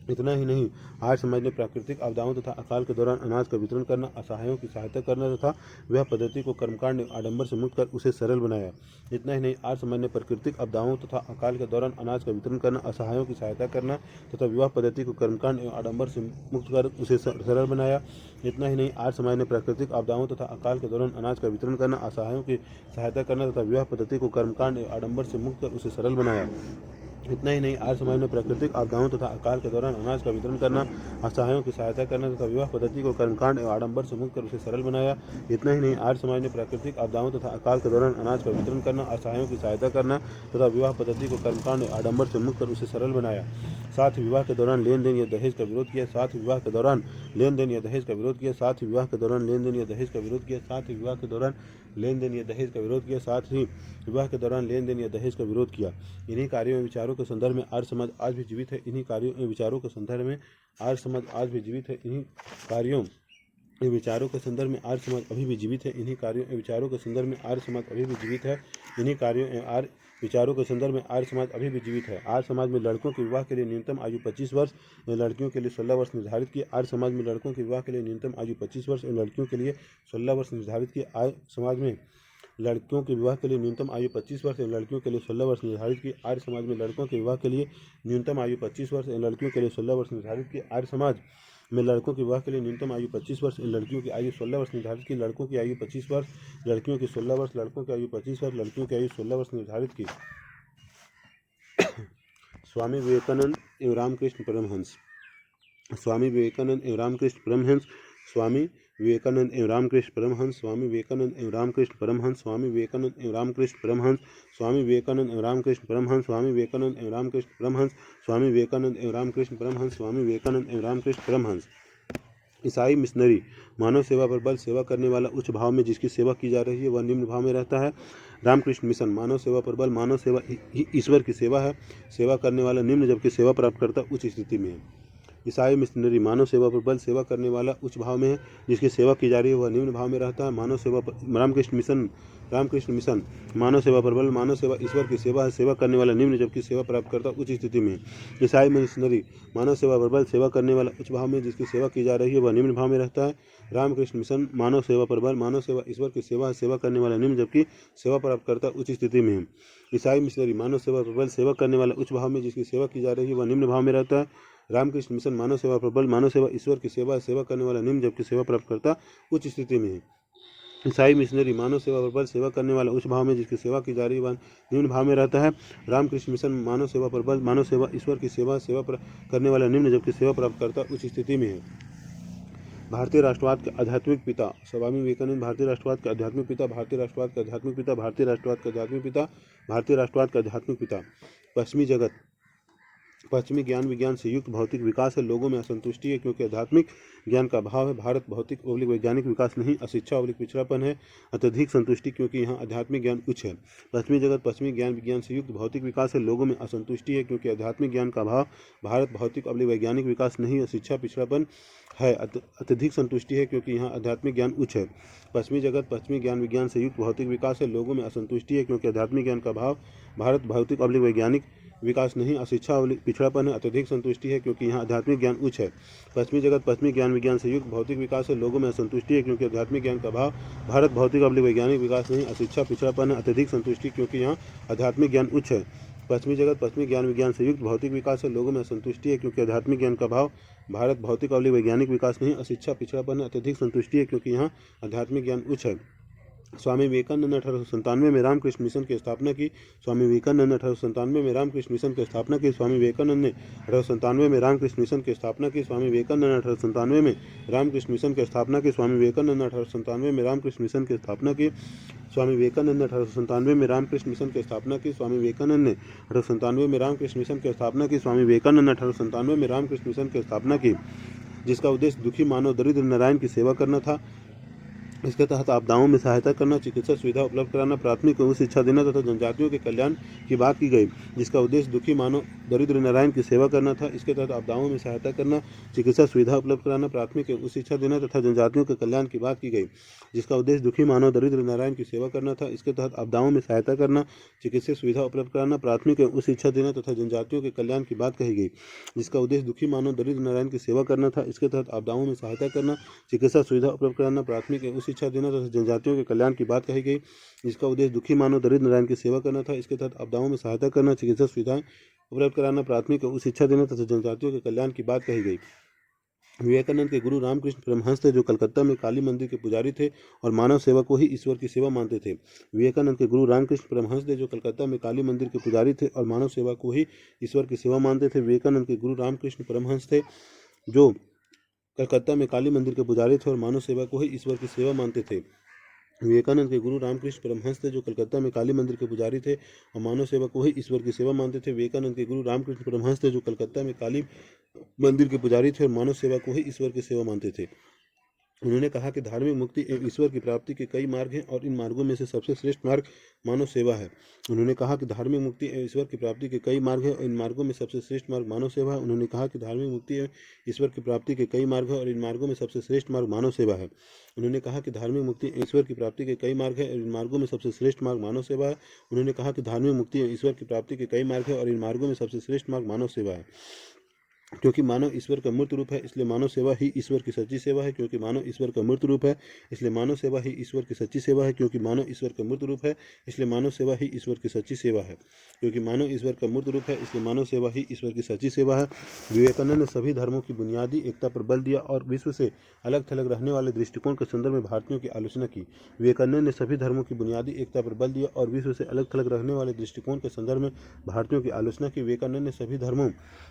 इतना ही नहीं, आर्य समाज ने प्राकृतिक आपदाओं तथा अकाल के दौरान अनाज का वितरण करना, असहायों की सहायता करना तथा विवाह पद्धति को कर्मकांड आडंबर से मुक्त कर उसे सरल बनाया। इतना ही नहीं, आर्य समाज ने प्राकृतिक आपदाओं तथा अकाल के दौरान अनाज का वितरण करना, असहायों की सहायता करना तथा विवाह पद्धति को कर्मकांड एवं आडंबर से मुक्त कर उसे सरल बनाया। इतना ही नहीं, आर्य समाज ने प्राकृतिक आपदाओं तथा अकाल के दौरान अनाज का वितरण करना, असहायों की सहायता करना तथा विवाह पद्धति को कर्मकांड एवं आडंबर से मुक्त कर उसे सरल बनाया। इतना ही नहीं, आर्य समाज ने प्राकृतिक आपदाओं तथा अकाल के दौरान अनाज का वितरण करना, असहायों की सहायता करना तथा विवाह पद्धति को कर्मकांड एवं आडंबर से मुक्त कर उसे सरल बनाया। इतना ही नहीं, आर्य समाज ने प्राकृतिक आपदाओं तथा अकाल के दौरान अनाज का वितरण करना, असहायों की सहायता करना तथा विवाह पद्धति को कर्मकांड एवं आडंबर से मुक्त कर उसे सरल बनाया। साथ ही विवाह के दौरान लेन देन या दहेज का विरोध किया, साथ ही विवाह के दौरान लेन देन या दहेज का विरोध किया, साथ ही विवाह के दौरान लेन देन या दहेज का विरोध किया, साथ ही विवाह के दौरान लेन देन या दहेज का विरोध किया, साथ ही विवाह के दौरान लेन देन या दहेज का विरोध किया। इन्हीं कार्यों एवं विचारों के संदर्भ में आर्य समाज आज भी जीवित है। इन्हीं कार्यों एवं विचारों के संदर्भ में आर्य समाज आज भी जीवित है। इन्हीं कार्यों एवं विचारों के संदर्भ में आर्य समाज अभी भी जीवित है। इन्हीं कार्यों एवं विचारों के संदर्भ में आर्य समाज अभी भी जीवित है। इन्हीं कार्यों एवं विचारों के संदर्भ में आर्य समाज अभी भी जीवित है। आर्य समाज में लड़कों के विवाह के लिए न्यूनतम आयु 25 वर्ष एवं लड़कियों के लिए 16 वर्ष निर्धारित किए। आर्य समाज में लड़कों के विवाह के लिए न्यूनतम आयु 25 वर्ष एवं लड़कियों के लिए 16 वर्ष निर्धारित किए। आर्य समाज में लड़कियों के विवाह के लिए न्यूनतम आयु 25 वर्ष एवं लड़कियों के लिए 16 वर्ष निर्धारित किए। आर्य समाज में लड़कों के विवाह के लिए न्यूनतम आयु 25 वर्ष एवं लड़कियों के लिए 16 वर्ष निर्धारित किए। आर्य समाज में लड़कों के विवाह के लिए न्यूनतम आयु 25 वर्ष एवं लड़कियों की आयु 16 वर्ष निर्धारित की। लड़कों की आयु 25 वर्ष, लड़कियों की 16 वर्ष, लड़कों की आयु 25 वर्ष, लड़कियों की आयु 16 वर्ष निर्धारित की। स्वामी विवेकानंद एवं रामकृष्ण परमहंस। स्वामी विवेकानंद एवं रामकृष्ण परमहंस, स्वामी विवेकानंद एवं रामकृष्ण परमहंस, स्वामी विवेकानंद एवं रामकृष्ण परमहंस, स्वामी विवेकानंद एवं रामकृष्ण परमहंस, स्वामी विवेकानंद एवं रामकृष्ण परमहंस, स्वामी विवेकानंद एवं रामकृष्ण परमहंस, स्वामी विवेकानंद एवं रामकृष्ण परमहंस, स्वामी विवेकानंद एवं रामकृष्ण परमहंस। ईसाई मिशनरी, मानव सेवा पर बल, सेवा करने वाला उच्च भाव में जिसकी सेवा की जा रही है वह निम्न भाव में रहता है। रामकृष्ण मिशन, मानव सेवा पर बल, मानव सेवा ही ईश्वर की सेवा है, सेवा करने वाला निम्न जबकि सेवा प्राप्त करता उच्च स्थिति में है। ईसाई मिशनरी, मानव सेवा पर बल, सेवा करने वाला उच्च भाव में है, जिसकी सेवा की जा रही है वह निम्न भाव में रहता है। मानव सेवा पर रामकृष्ण मिशन, मानव सेवा पर बल, मानव सेवा ईश्वर की सेवा है, सेवा करने वाला निम्न जबकि सेवा प्राप्त करता उच्च स्थिति में है। ईसाई मिशनरी, मानव सेवा पर बल, सेवा करने वाला उच्च भाव में, जिसकी सेवा की जा रही है वह निम्न भाव में रहता है। रामकृष्ण मिशन, मानव सेवा पर बल, मानव सेवा ईश्वर की सेवा है, सेवा करने वाला निम्न जबकि सेवा प्राप्त करता उच्च स्थिति में है। ईसाई मिशनरी, मानव सेवा पर बल, सेवा करने वाला उच्च भाव में, जिसकी सेवा की जा रही है वह निम्न भाव में रहता है। रामकृष्ण मिशन, मानव सेवा पर बल, मानव सेवा ईश्वर की सेवा है, सेवा करने वाला निम्न जबकि सेवा प्राप्त करता उच्च स्थिति में है। ईसाई मिशनरी, मानव सेवा पर बल, सेवा करने वाला उच्च भाव में, जिसकी सेवा की जा रही है वह निम्न भाव में रहता है। रामकृष्ण मिशन, मानव सेवा पर बल, मानव सेवा ईश्वर की सेवा, सेवा करने वाला निम्न जबकि सेवा प्राप्त करता उच्च स्थिति में है। भारतीय राष्ट्रवाद के आध्यात्मिक पिता, स्वामी विवेकानंद भारतीय राष्ट्रवाद के आध्यात्मिक पिता, भारतीय राष्ट्रवाद के आध्यात्मिक पिता, भारतीय राष्ट्रवाद के आध्यात्मिक पिता, भारतीय राष्ट्रवाद के आध्यात्मिक पिता। पश्चिमी जगत, पश्चिमी ज्ञान विज्ञान से युक्त भौतिक विकास है, लोगों में असंतुष्टि है क्योंकि आध्यात्मिक ज्ञान का अभाव है। भारत भौतिक और वैज्ञानिक विकास नहीं, अशिक्षा और पिछड़ापन है, अत्यधिक संतुष्टि क्योंकि यहाँ आध्यात्मिक ज्ञान उच्च है। पश्चिमी जगत, पश्चिमी ज्ञान विज्ञान से युक्त भौतिक विकास है, लोगों में असंतुष्टि है क्योंकि आध्यात्मिक ज्ञान का अभाव। भारत भौतिक और वैज्ञानिक विकास नहीं, अशिक्षा पिछड़ापन है, अत्यधिक संतुष्टि है क्योंकि यहाँ आध्यात्मिक ज्ञान उच्च है। पश्चिमी जगत, पश्चिमी ज्ञान विज्ञान से युक्त भौतिक विकास है, लोगों में असंतुष्टि है क्योंकि आध्यात्मिक ज्ञान का अभाव। भारत भौतिक और वैज्ञानिक विकास नहीं, अशिक्षा और पिछड़ापन है, अत्यधिक संतुष्टि है क्योंकि यहाँ आध्यात्मिक ज्ञान उच्च है। पश्चिमी जगत, पश्चिमी ज्ञान विज्ञान से युक्त भौतिक विकास है, लोगों में असंतुष्टि है क्योंकि आध्यात्मिक ज्ञान का अभाव। भारत भौतिक और वैज्ञानिक विकास नहीं, अशिक्षा पिछड़ापन है, अत्यधिक संतुष्टि क्योंकि यहाँ आध्यात्मिक ज्ञान उच्च है। पश्चिमी जगत, पश्चिमी ज्ञान विज्ञान से युक्त भौतिक विकास है, लोगों में असंतुष्टि है क्योंकि आध्यात्मिक ज्ञान का अभाव। भारत भौतिक और वैज्ञानिक विकास नहीं, अशिक्षा पिछड़ापन है, अत्यधिक संतुष्टि है क्योंकि यहाँ आध्यात्मिक ज्ञान उच्च है। स्वामी विवेकानंद ने 1897 में रामकृष्ण मिशन की स्थापना की। स्वामी विवेकानंद ने 1897 में रामकृष्ण मिशन की स्थापना की। स्वामी विवेकानंद ने 1897 में रामकृष्ण मिशन की स्थापना की। स्वामी विवेकानंद ने 1897 में रामकृष्ण मिशन की स्थापना की। स्वामी विवेकानंद ने 1897 में रामकृष्ण मिशन की स्थापना की। स्वामी विवेकानंद ने 1897 में रामकृष्ण मिशन की स्थापना की। स्वामी विवेकानंद ने 1897 में रामकृष्ण मिशन की स्थापना की। स्वामी विवेकानंद ने 1897 में रामकृष्ण मिशन की स्थापना की, जिसका उद्देश्य दुखी मानव, दरिद्र नारायण की सेवा करना था। इसके तहत आपदाओं में सहायता करना, चिकित्सा सुविधा उपलब्ध कराना, प्राथमिक एवं शिक्षा देना तथा जनजातियों के कल्याण की बात की गई, जिसका उद्देश्य दुखी मानव, दरिद्र नारायण की सेवा करना था। इसके तहत आपदाओं में सहायता करना, चिकित्सा सुविधा उपलब्ध कराना, प्राथमिक एवं शिक्षा देना तथा जनजातियों के कल्याण की बात की गई, जिसका उद्देश्य दुखी मानव, दरिद्र नारायण की सेवा करना था। इसके तहत आपदाओं में सहायता करना, चिकित्सा सुविधा उपलब्ध कराना, प्राथमिक एवं शिक्षा देना तथा जनजातियों के कल्याण की बात कही गई, जिसका उद्देश्य दुखी मानव, दरिद्र नारायण की सेवा करना था। इसके तहत आपदाओं में सहायता करना, चिकित्सा सुविधा उपलब्ध कराना, प्राथमिक एवं शिक्षा देना तथा जनजातियों के कल्याण की बात कही गई, जिसका उद्देश्य दुखी मानव, दरिद्र नारायण की सेवा करना था। इसके तहत आपदाओं में सहायता करना, चिकित्सा सुविधाएं उपलब्ध कराना, प्राथमिक एवं शिक्षा देना तथा जनजातियों के कल्याण की बात कही गई। विवेकानंद के गुरु रामकृष्ण परमहंस थे, जो कलकत्ता में काली मंदिर के पुजारी थे और मानव सेवा को ही ईश्वर की सेवा मानते थे। विवेकानंद के गुरु रामकृष्ण परमहंस थे, जो कलकत्ता में काली मंदिर के पुजारी थे और मानव सेवा को ही ईश्वर की सेवा मानते थे। विवेकानंद के गुरु रामकृष्ण परमहंस थे, जो कलकत्ता में काली मंदिर के पुजारी थे और मानव सेवा को ही ईश्वर की सेवा मानते थे। विवेकानंद के गुरु रामकृष्ण परमहंस थे, जो कलकत्ता में काली मंदिर के पुजारी थे और मानव सेवा को ही ईश्वर की सेवा मानते थे। विवेकानंद के गुरु रामकृष्ण परमहंस थे, जो कलकत्ता में काली मंदिर के पुजारी थे और मानव सेवा को ही ईश्वर की सेवा मानते थे। उन्होंने कहा कि धार्मिक मुक्ति एवं ईश्वर की प्राप्ति के कई मार्ग हैं और इन मार्गों में से सबसे श्रेष्ठ मार्ग मानव सेवा है। उन्होंने कहा कि धार्मिक मुक्ति एवं ईश्वर की प्राप्ति के कई मार्ग हैं और इन मार्गों में सबसे श्रेष्ठ मार्ग मानव सेवा है। उन्होंने कहा कि धार्मिक मुक्ति एवं ईश्वर की प्राप्ति के कई मार्ग हैं और इन मार्गों में सबसे श्रेष्ठ मार्ग मानव सेवा है। उन्होंने कहा कि धार्मिक मुक्ति एवं ईश्वर की प्राप्ति के कई मार्ग हैं और इन मार्गों में सबसे श्रेष्ठ मार्ग मानव सेवा है। उन्होंने कहा कि धार्मिक मुक्ति एवं ईश्वर की प्राप्ति के कई मार्ग हैं और इन मार्गों में सबसे श्रेष्ठ मार्ग मानव सेवा है। क्योंकि मानव ईश्वर का मूर्त रूप है, इसलिए मानव सेवा ही ईश्वर की सच्ची सेवा है। क्योंकि मानव ईश्वर का मूर्त रूप है, इसलिए मानव सेवा ही ईश्वर की सच्ची सेवा है। क्योंकि मानव ईश्वर का मूर्त रूप है, इसलिए मानव सेवा ही ईश्वर की सच्ची सेवा है। क्योंकि मानव ईश्वर का मूर्त रूप है, इसलिए मानव सेवा ही ईश्वर की सच्ची सेवा है। विवेकानंद ने सभी धर्मों की बुनियादी एकता पर बल दिया और विश्व से अलग थलग रहने वाले दृष्टिकोण के संदर्भ में भारतीयों की आलोचना की। विवेकानंद ने सभी धर्मों की बुनियादी एकता पर बल दिया और विश्व से अलग थलग रहने वाले दृष्टिकोण के संदर्भ में भारतीयों की आलोचना की। विवेकानंद ने सभी धर्मों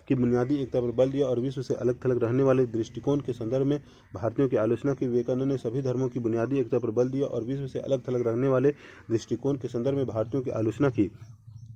की बुनियादी एकता पर बल दिया और विश्व से अलग थलग रहने वाले दृष्टिकोण के संदर्भ में भारतीयों की आलोचना की। विवेकानंद ने सभी धर्मों की बुनियादी एकता पर बल दिया और विश्व से अलग थलग रहने वाले दृष्टिकोण के संदर्भ में भारतीयों की आलोचना की।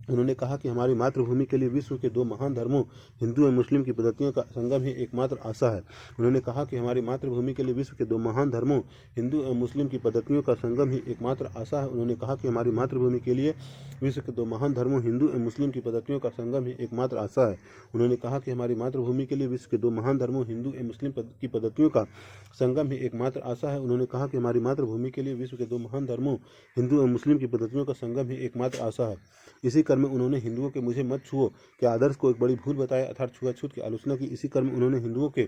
उन्होंने कहा कि हमारी मातृभूमि के लिए विश्व के दो महान धर्मों हिंदू एवं मुस्लिम की पद्धतियों का संगम ही एकमात्र आशा है। उन्होंने कहा कि हमारी मातृभूमि के लिए विश्व के दो महान धर्मों हिंदू एवं मुस्लिम की पद्धतियों का संगम ही एकमात्र आशा है। उन्होंने कहा कि हमारी मातृभूमि के लिए विश्व के दो महान धर्मों हिंदू एवं मुस्लिम की पद्धतियों का संगम ही एकमात्र आशा है। उन्होंने कहा कि हमारी मातृभूमि के लिए विश्व के दो महान धर्मों हिंदू एवं मुस्लिम की पद्धतियों का संगम ही एकमात्र आशा है। उन्होंने कहा कि हमारी मातृभूमि के लिए विश्व के दो महान धर्मों हिंदू एवं मुस्लिम की पद्धतियों का संगम ही एकमात्र आशा है। इसी क्रम में उन्होंने हिंदुओं के मुझे मत छुओ के आदर्श को एक बड़ी भूल बताया अर्थात छुआछूत की आलोचना की। इसी क्रम में उन्होंने हिंदुओं के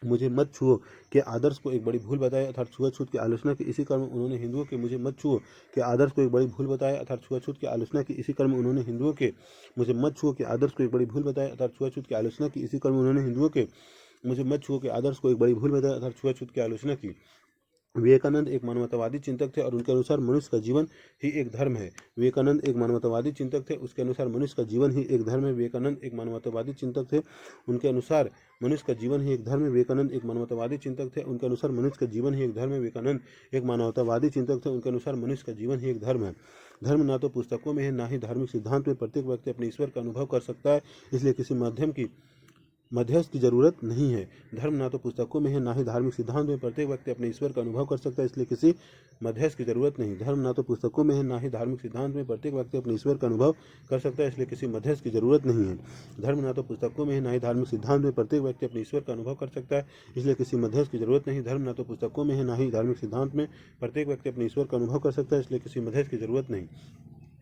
मुझे मत छुओ के आदर्श को एक बड़ी भूल बताया अर्थात छुआछूत की आलोचना की। इसी क्रम में उन्होंने हिंदुओं के मुझे मत छुओ के आदर्श को एक बड़ी भूल बताया अर्थात छुआछूत की आलोचना की। इसी क्रम में उन्होंने हिंदुओं के मुझे मत छुओ के आदर्श को एक बड़ी भूल बताया अर्थात छुआछूत की आलोचना की। इसी क्रम में उन्होंने हिंदुओं के मुझे मत छुओ के आदर्श को एक बड़ी भूल बताया अर्थात छुआछूत की आलोचना की। विवेकानंद एक मानवतावादी चिंतक थे और उनके अनुसार मनुष्य का जीवन ही एक धर्म है। विवेकानंद एक मानवतावादी चिंतक थे, उसके अनुसार मनुष्य का जीवन ही एक धर्म है। विवेकानंद एक मानवतावादी चिंतक थे, उनके अनुसार मनुष्य का जीवन ही एक धर्म है। विवेकानंद एक मानवतावादी चिंतक थे, उनके अनुसार मनुष्य का जीवन ही एक धर्म है। विवेकानंद एक मानवतावादी चिंतक थे, उनके अनुसार मनुष्य का जीवन ही एक धर्म है। धर्म ना तो पुस्तकों में है ना ही धार्मिक सिद्धांत में। प्रत्येक व्यक्ति अपने ईश्वर का अनुभव कर सकता है, इसलिए किसी मध्यस्थ की जरूरत नहीं है। धर्म ना तो पुस्तकों में है ना ही धार्मिक सिद्धांत में। प्रत्येक व्यक्ति अपने ईश्वर का अनुभव कर सकता है, इसलिए किसी मध्यस्थ की जरूरत नहीं। धर्म ना तो पुस्तकों में है ना ही धार्मिक सिद्धांत में। प्रत्येक व्यक्ति अपने ईश्वर का अनुभव कर सकता है, इसलिए किसी मध्यस्थ की जरूरत नहीं है। धर्म ना तो पुस्तकों में है ना ही धार्मिक सिद्धांत में। प्रत्येक व्यक्ति अपने ईश्वर का अनुभव कर सकता है, इसलिए किसी मध्यस्थ की जरूरत नहीं। धर्म ना तो पुस्तकों में है ना ही धार्मिक सिद्धांत में। प्रत्येक व्यक्ति अपने ईश्वर का अनुभव कर सकता है, इसलिए किसी मध्यस्थ की जरूरत नहीं।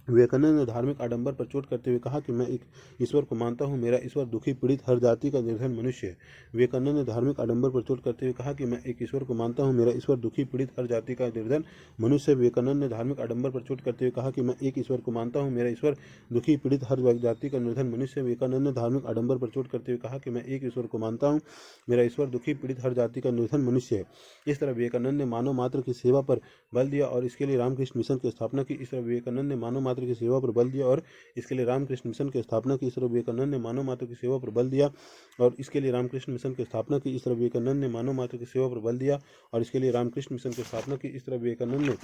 विवेकानंद ने धार्मिक आडंबर पर चोट करते हुए कहा कि मैं एक ईश्वर को मानता हूँ, मेरा ईश्वर दुखी पीड़ित हर जाति का निर्धन मनुष्य है। विवेकानंद ने धार्मिक आडंबर पर चोट करते हुए कहा कि मैं एक ईश्वर को मानता हूँ, मेरा ईश्वर दुखी पीड़ित हर जाति का निर्धन मनुष्य है। विवेकानंद ने धार्मिक आडंबर पर चोट करते हुए कहा कि मैं एक ईश्वर को मानता हूँ, मेरा ईश्वर दुखी पीड़ित हर जाति का निर्धन मनुष्य है। विवेकानंद ने धार्मिक आडंबर पर चोट करते हुए कहा कि मैं एक ईश्वर को मानता हूँ, मेरा ईश्वर दुखी पीड़ित हर जाति का निर्धन मनुष्य है। इस तरह विवेकानंद ने मानव मात्र की सेवा पर बल दिया और इसके लिए रामकृष्ण मिशन की स्थापना की। इस तरह विवेकानंद ने मानव मात्र की सेवा पर बल और इसके लिए रामकृष्ण मिशन की स्थापना की। इस तरह विवेकानंद ने मानव मात्र की सेवा पर बल दिया और इसके लिए रामकृष्ण मिशन की स्थापना की। इस तरह विवेकानंद ने मानव मात्र की सेवा पर बल दिया और इसके लिए रामकृष्ण मिशन की स्थापना की। इस तरह विवेकानंद ने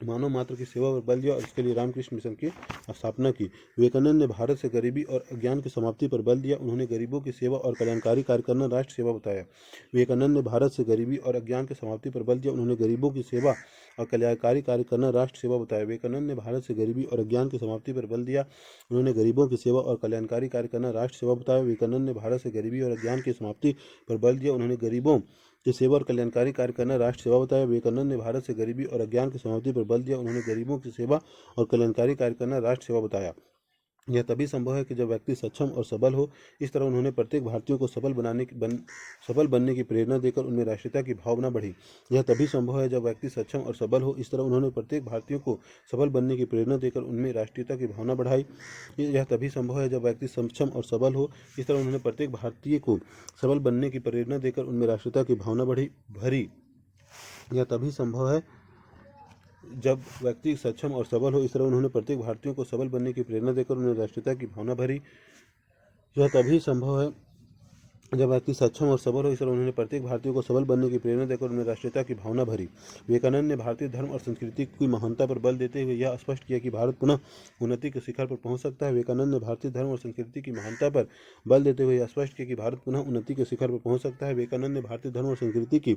मानव मात्र की सेवा पर बल दिया और इसके लिए रामकृष्ण मिशन की स्थापना की। विवेकानंद ने भारत से गरीबी और अज्ञान की समाप्ति पर बल दिया। उन्होंने गरीबों की सेवा और कल्याणकारी कार्य करना राष्ट्र सेवा बताया। विवेकानंद ने भारत से गरीबी और अज्ञान की समाप्ति पर बल दिया। उन्होंने गरीबों की सेवा और कल्याणकारी कार्य करना राष्ट्र सेवा बताया। विवेकानंद ने भारत से गरीबी और अज्ञान की समाप्ति पर बल दिया। उन्होंने गरीबों की सेवा और कल्याणकारी कार्य करना राष्ट्र सेवा बताया। विवेकानंद ने भारत से गरीबी और अज्ञान की समाप्ति पर बल दिया। उन्होंने गरीबों की सेवा और कल्याणकारी कार्य करना राष्ट्र सेवा बताया। विवेकानंद ने भारत से गरीबी और अज्ञान की समाप्ति पर बल दिया। उन्होंने गरीबों की सेवा और कल्याणकारी कार्य करना राष्ट्र सेवा बताया। यह तभी संभव है कि जब व्यक्ति सक्षम और सबल हो। इस तरह उन्होंने प्रत्येक भारतीय को सफल बनने की प्रेरणा देकर उनमें राष्ट्रीयता की भावना बढ़ी। यह तभी संभव है जब व्यक्ति सक्षम और सबल हो। इस तरह उन्होंने प्रत्येक भारतीय को सफल बनने की प्रेरणा देकर उनमें राष्ट्रीयता की भावना बढ़ाई। यह तभी संभव है जब व्यक्ति सक्षम और सबल हो। इस तरह उन्होंने प्रत्येक भारतीय को सबल बनने की प्रेरणा देकर उनमें राष्ट्रीयता की भावना भरी। यह तभी संभव है जब व्यक्ति सक्षम और सबल हो। इस तरह उन्होंने प्रत्येक भारतीयों को सबल बनने की प्रेरणा देकर उन्हें राष्ट्रीयता की भावना भरी। यह तभी संभव है जब व्यक्ति सक्षम और सबल हो। इस तरह उन्होंने प्रत्येक भारतीय को सबल बनने की प्रेरणा देकर उन्हें राष्ट्रीयता की भावना भरी। विवेकानंद ने भारतीय धर्म और संस्कृति की महानता पर बल देते हुए यह स्पष्ट किया कि भारत पुनः उन्नति के शिखर पर पहुंच सकता है। विवेकानंद ने भारतीय धर्म और संस्कृति की महानता पर बल देते हुए यह स्पष्ट किया कि भारत पुनः उन्नति के शिखर पर पहुंच सकता है। विवेकानंद ने भारतीय धर्म और संस्कृति की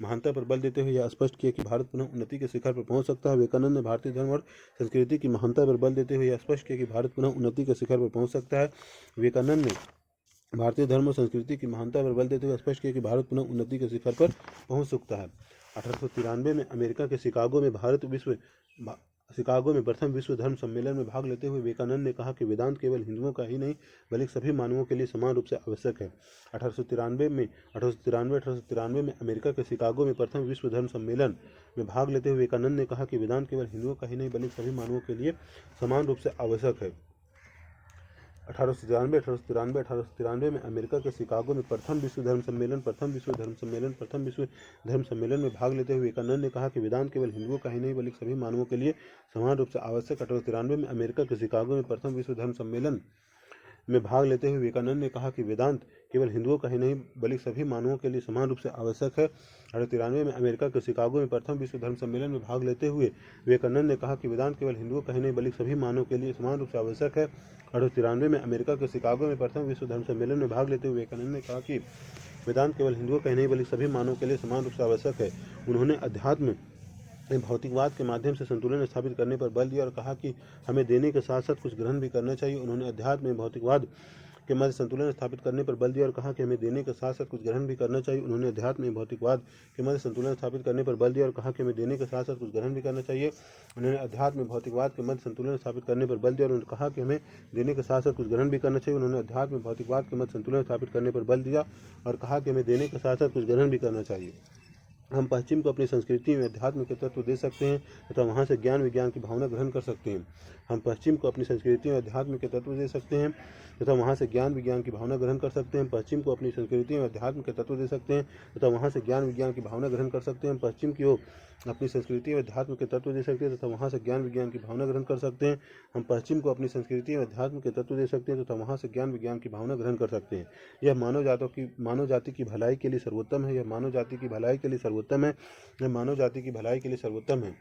महानता पर बल देते हुए यह स्पष्ट किया कि भारत पुनः उन्नति के शिखर पर पहुंच सकता है। विवेकानंद ने भारतीय धर्म और संस्कृति की महानता पर बल देते हुए यह स्पष्ट किया कि भारत पुनः उन्नति के शिखर पर पहुंच सकता है। विवेकानंद ने भारतीय धर्म और संस्कृति की महानता पर बल देते हुए स्पष्ट किया कि भारत पुनः उन्नति के शिखर पर पहुंच सकता है। 1893 में अमेरिका के शिकागो में प्रथम विश्व धर्म सम्मेलन में भाग लेते हुए विवेकानंद ने कहा कि वेदांत केवल हिंदुओं का ही नहीं बल्कि सभी मानवों के लिए समान रूप से आवश्यक है। 1893 में अमेरिका के शिकागो में प्रथम विश्व धर्म सम्मेलन में भाग लेते हुए विवेकानंद ने कहा कि वेदांत केवल हिंदुओं का ही नहीं बल्कि सभी मानवों के लिए समान रूप से आवश्यक है। 1893 में अमेरिका के शिकागो में प्रथम विश्व धर्म सम्मेलन में भाग लेते हुए विवेकानंद ने कहा कि वेदांत केवल हिंदुओं का ही नहीं बल्कि सभी मानवों के लिए समान रूप से आवश्यक। 1893 में अमेरिका के शिकागो में प्रथम विश्व धर्म सम्मेलन में भाग लेते हुए विवेकानंद ने कहा कि वेदांत केवल हिंदुओं का ही नहीं बल्कि सभी मानवों के लिए समान रूप से आवश्यक है। 1893 में अमेरिका के शिकागो में प्रथम विश्व धर्म सम्मेलन में भाग लेते हुए विवेकानंद ने कहा कि वेदांत केवल हिंदुओं का ही नहीं बल्कि सभी मानवों के लिए समान रूप से आवश्यक है। 1893 में अमेरिका के शिकागो में प्रथम विश्व धर्म सम्मेलन में भाग लेते हुए विवेकानंद ने कहा कि वेदांत केवल हिंदुओं का ही नहीं बल्कि सभी मानवों के लिए समान रूप से आवश्यक है। उन्होंने अध्यात्म भौतिकवाद के माध्यम से संतुलन स्थापित करने पर बल दिया और कहा कि हमें देने के साथ साथ कुछ ग्रहण भी करना चाहिए। उन्होंने अध्यात्म में भौतिकवाद के मध्य संतुलन स्थापित करने पर बल दिया और कहा कि हमें देने के साथ साथ कुछ ग्रहण भी करना चाहिए। उन्होंने अध्यात्म में भौतिकवाद के मध्य संतुलन स्थापित करने पर बल दिया और कहा कि हमें देने के साथ साथ कुछ ग्रहण भी करना चाहिए। उन्होंने अध्यात्म में भौतिकवाद के मध्य संतुलन स्थापित करने पर बल दिया और उन्होंने कहा कि हमें देने के साथ साथ कुछ ग्रहण भी करना चाहिए। उन्होंने अध्यात्म में भौतिकवाद के मध्य संतुलन स्थापित करने पर बल दिया और कहा कि हमें देने के साथ साथ कुछ ग्रहण भी करना चाहिए। हम पश्चिम को अपनी संस्कृति में अध्यात्म के तत्व दे सकते हैं तथा वहाँ से ज्ञान विज्ञान की भावना ग्रहण कर सकते हैं। हम पश्चिम को अपनी संस्कृति में अध्यात्म के तत्व दे सकते हैं तथा वहाँ से ज्ञान विज्ञान की भावना ग्रहण कर सकते हैं। पश्चिम को अपनी संस्कृति में अध्यात्म के तत्व दे सकते हैं तथा वहाँ से ज्ञान विज्ञान की भावना ग्रहण कर सकते हैं। पश्चिम की ओर अपनी संस्कृति में अध्यात्म के तत्व दे सकते हैं तथा वहाँ से ज्ञान विज्ञान की भावना ग्रहण कर सकते हैं। हम पश्चिम को अपनी संस्कृति में अध्यात्म के तत्व दे सकते हैं तथा वहाँ से ज्ञान विज्ञान की भावना ग्रहण कर सकते हैं। यह मानव जाति की भलाई के लिए सर्वोत्तम है। यह मानव जाति की भलाई के लिए सर्वोत्तम है। यह मानव जाति की भलाई के लिए सर्वोत्तम है।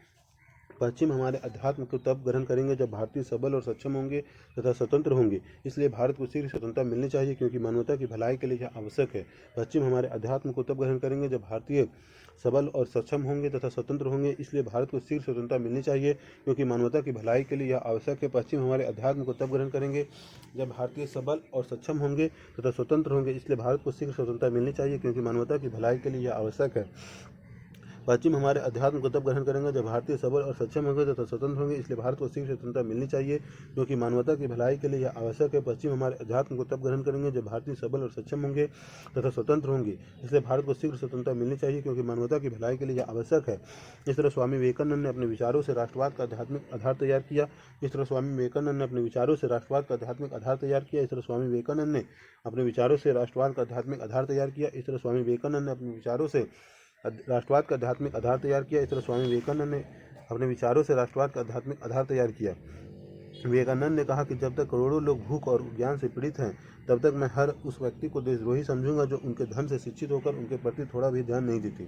पश्चिम हमारे अध्यात्म को तब ग्रहण करेंगे जब भारतीय सबल और सक्षम होंगे तथा स्वतंत्र होंगे। इसलिए भारत को शीघ्र स्वतंत्रता मिलनी चाहिए क्योंकि मानवता की भलाई के लिए यह आवश्यक है। पश्चिम हमारे अध्यात्म को तब ग्रहण करेंगे जब भारतीय सबल और सक्षम होंगे तथा स्वतंत्र होंगे। इसलिए भारत को शीघ्र स्वतंत्रता मिलनी चाहिए क्योंकि मानवता की भलाई के लिए यह आवश्यक है। पश्चिम हमारे अध्यात्म को तब ग्रहण करेंगे जब भारतीय सबल और सक्षम होंगे तथा स्वतंत्र होंगे। इसलिए भारत को शीघ्र स्वतंत्रता मिलनी चाहिए क्योंकि मानवता की भलाई के लिए यह आवश्यक है। पश्चिम हमारे अध्यात्म को तब ग्रहण करेंगे जब भारतीय सबल और सक्षम होंगे तथा स्वतंत्र होंगे। इसलिए भारत को शीघ्र स्वतंत्रता मिलनी चाहिए क्योंकि मानवता की भलाई के लिए यह आवश्यक है। पश्चिम हमारे अध्यात्म को तब ग्रहण करेंगे जब भारतीय सबल और सक्षम होंगे तथा स्वतंत्र होंगे। इसलिए भारत को शीघ्र स्वतंत्रता मिलनी चाहिए क्योंकि मानवता की भलाई के लिए यह आवश्यक है। इस तरह स्वामी विवेकानंद ने अपने विचारों से राष्ट्रवाद का आध्यात्मिक आधार तैयार किया। इस तरह स्वामी विवेकानंद ने अपने विचारों से राष्ट्रवाद का आध्यात्मिक आधार तैयार किया। इस तरह स्वामी विवेकानंद ने अपने विचारों से राष्ट्रवाद का आध्यात्मिक आधार तैयार किया। इस तरह स्वामी विवेकानंद ने अपने विचारों से राष्ट्रवाद का आध्यात्मिक आधार तैयार किया। इस तरह स्वामी विवेकानंद ने अपने विचारों से राष्ट्रवाद का आध्यात्मिक आधार तैयार किया। विवेकानंद ने कहा कि जब तक करोड़ों लोग भूख और ज्ञान से पीड़ित हैं तब तक मैं हर उस व्यक्ति को देशद्रोही समझूंगा जो उनके धन से शिक्षित होकर उनके प्रति थोड़ा भी ध्यान नहीं देते।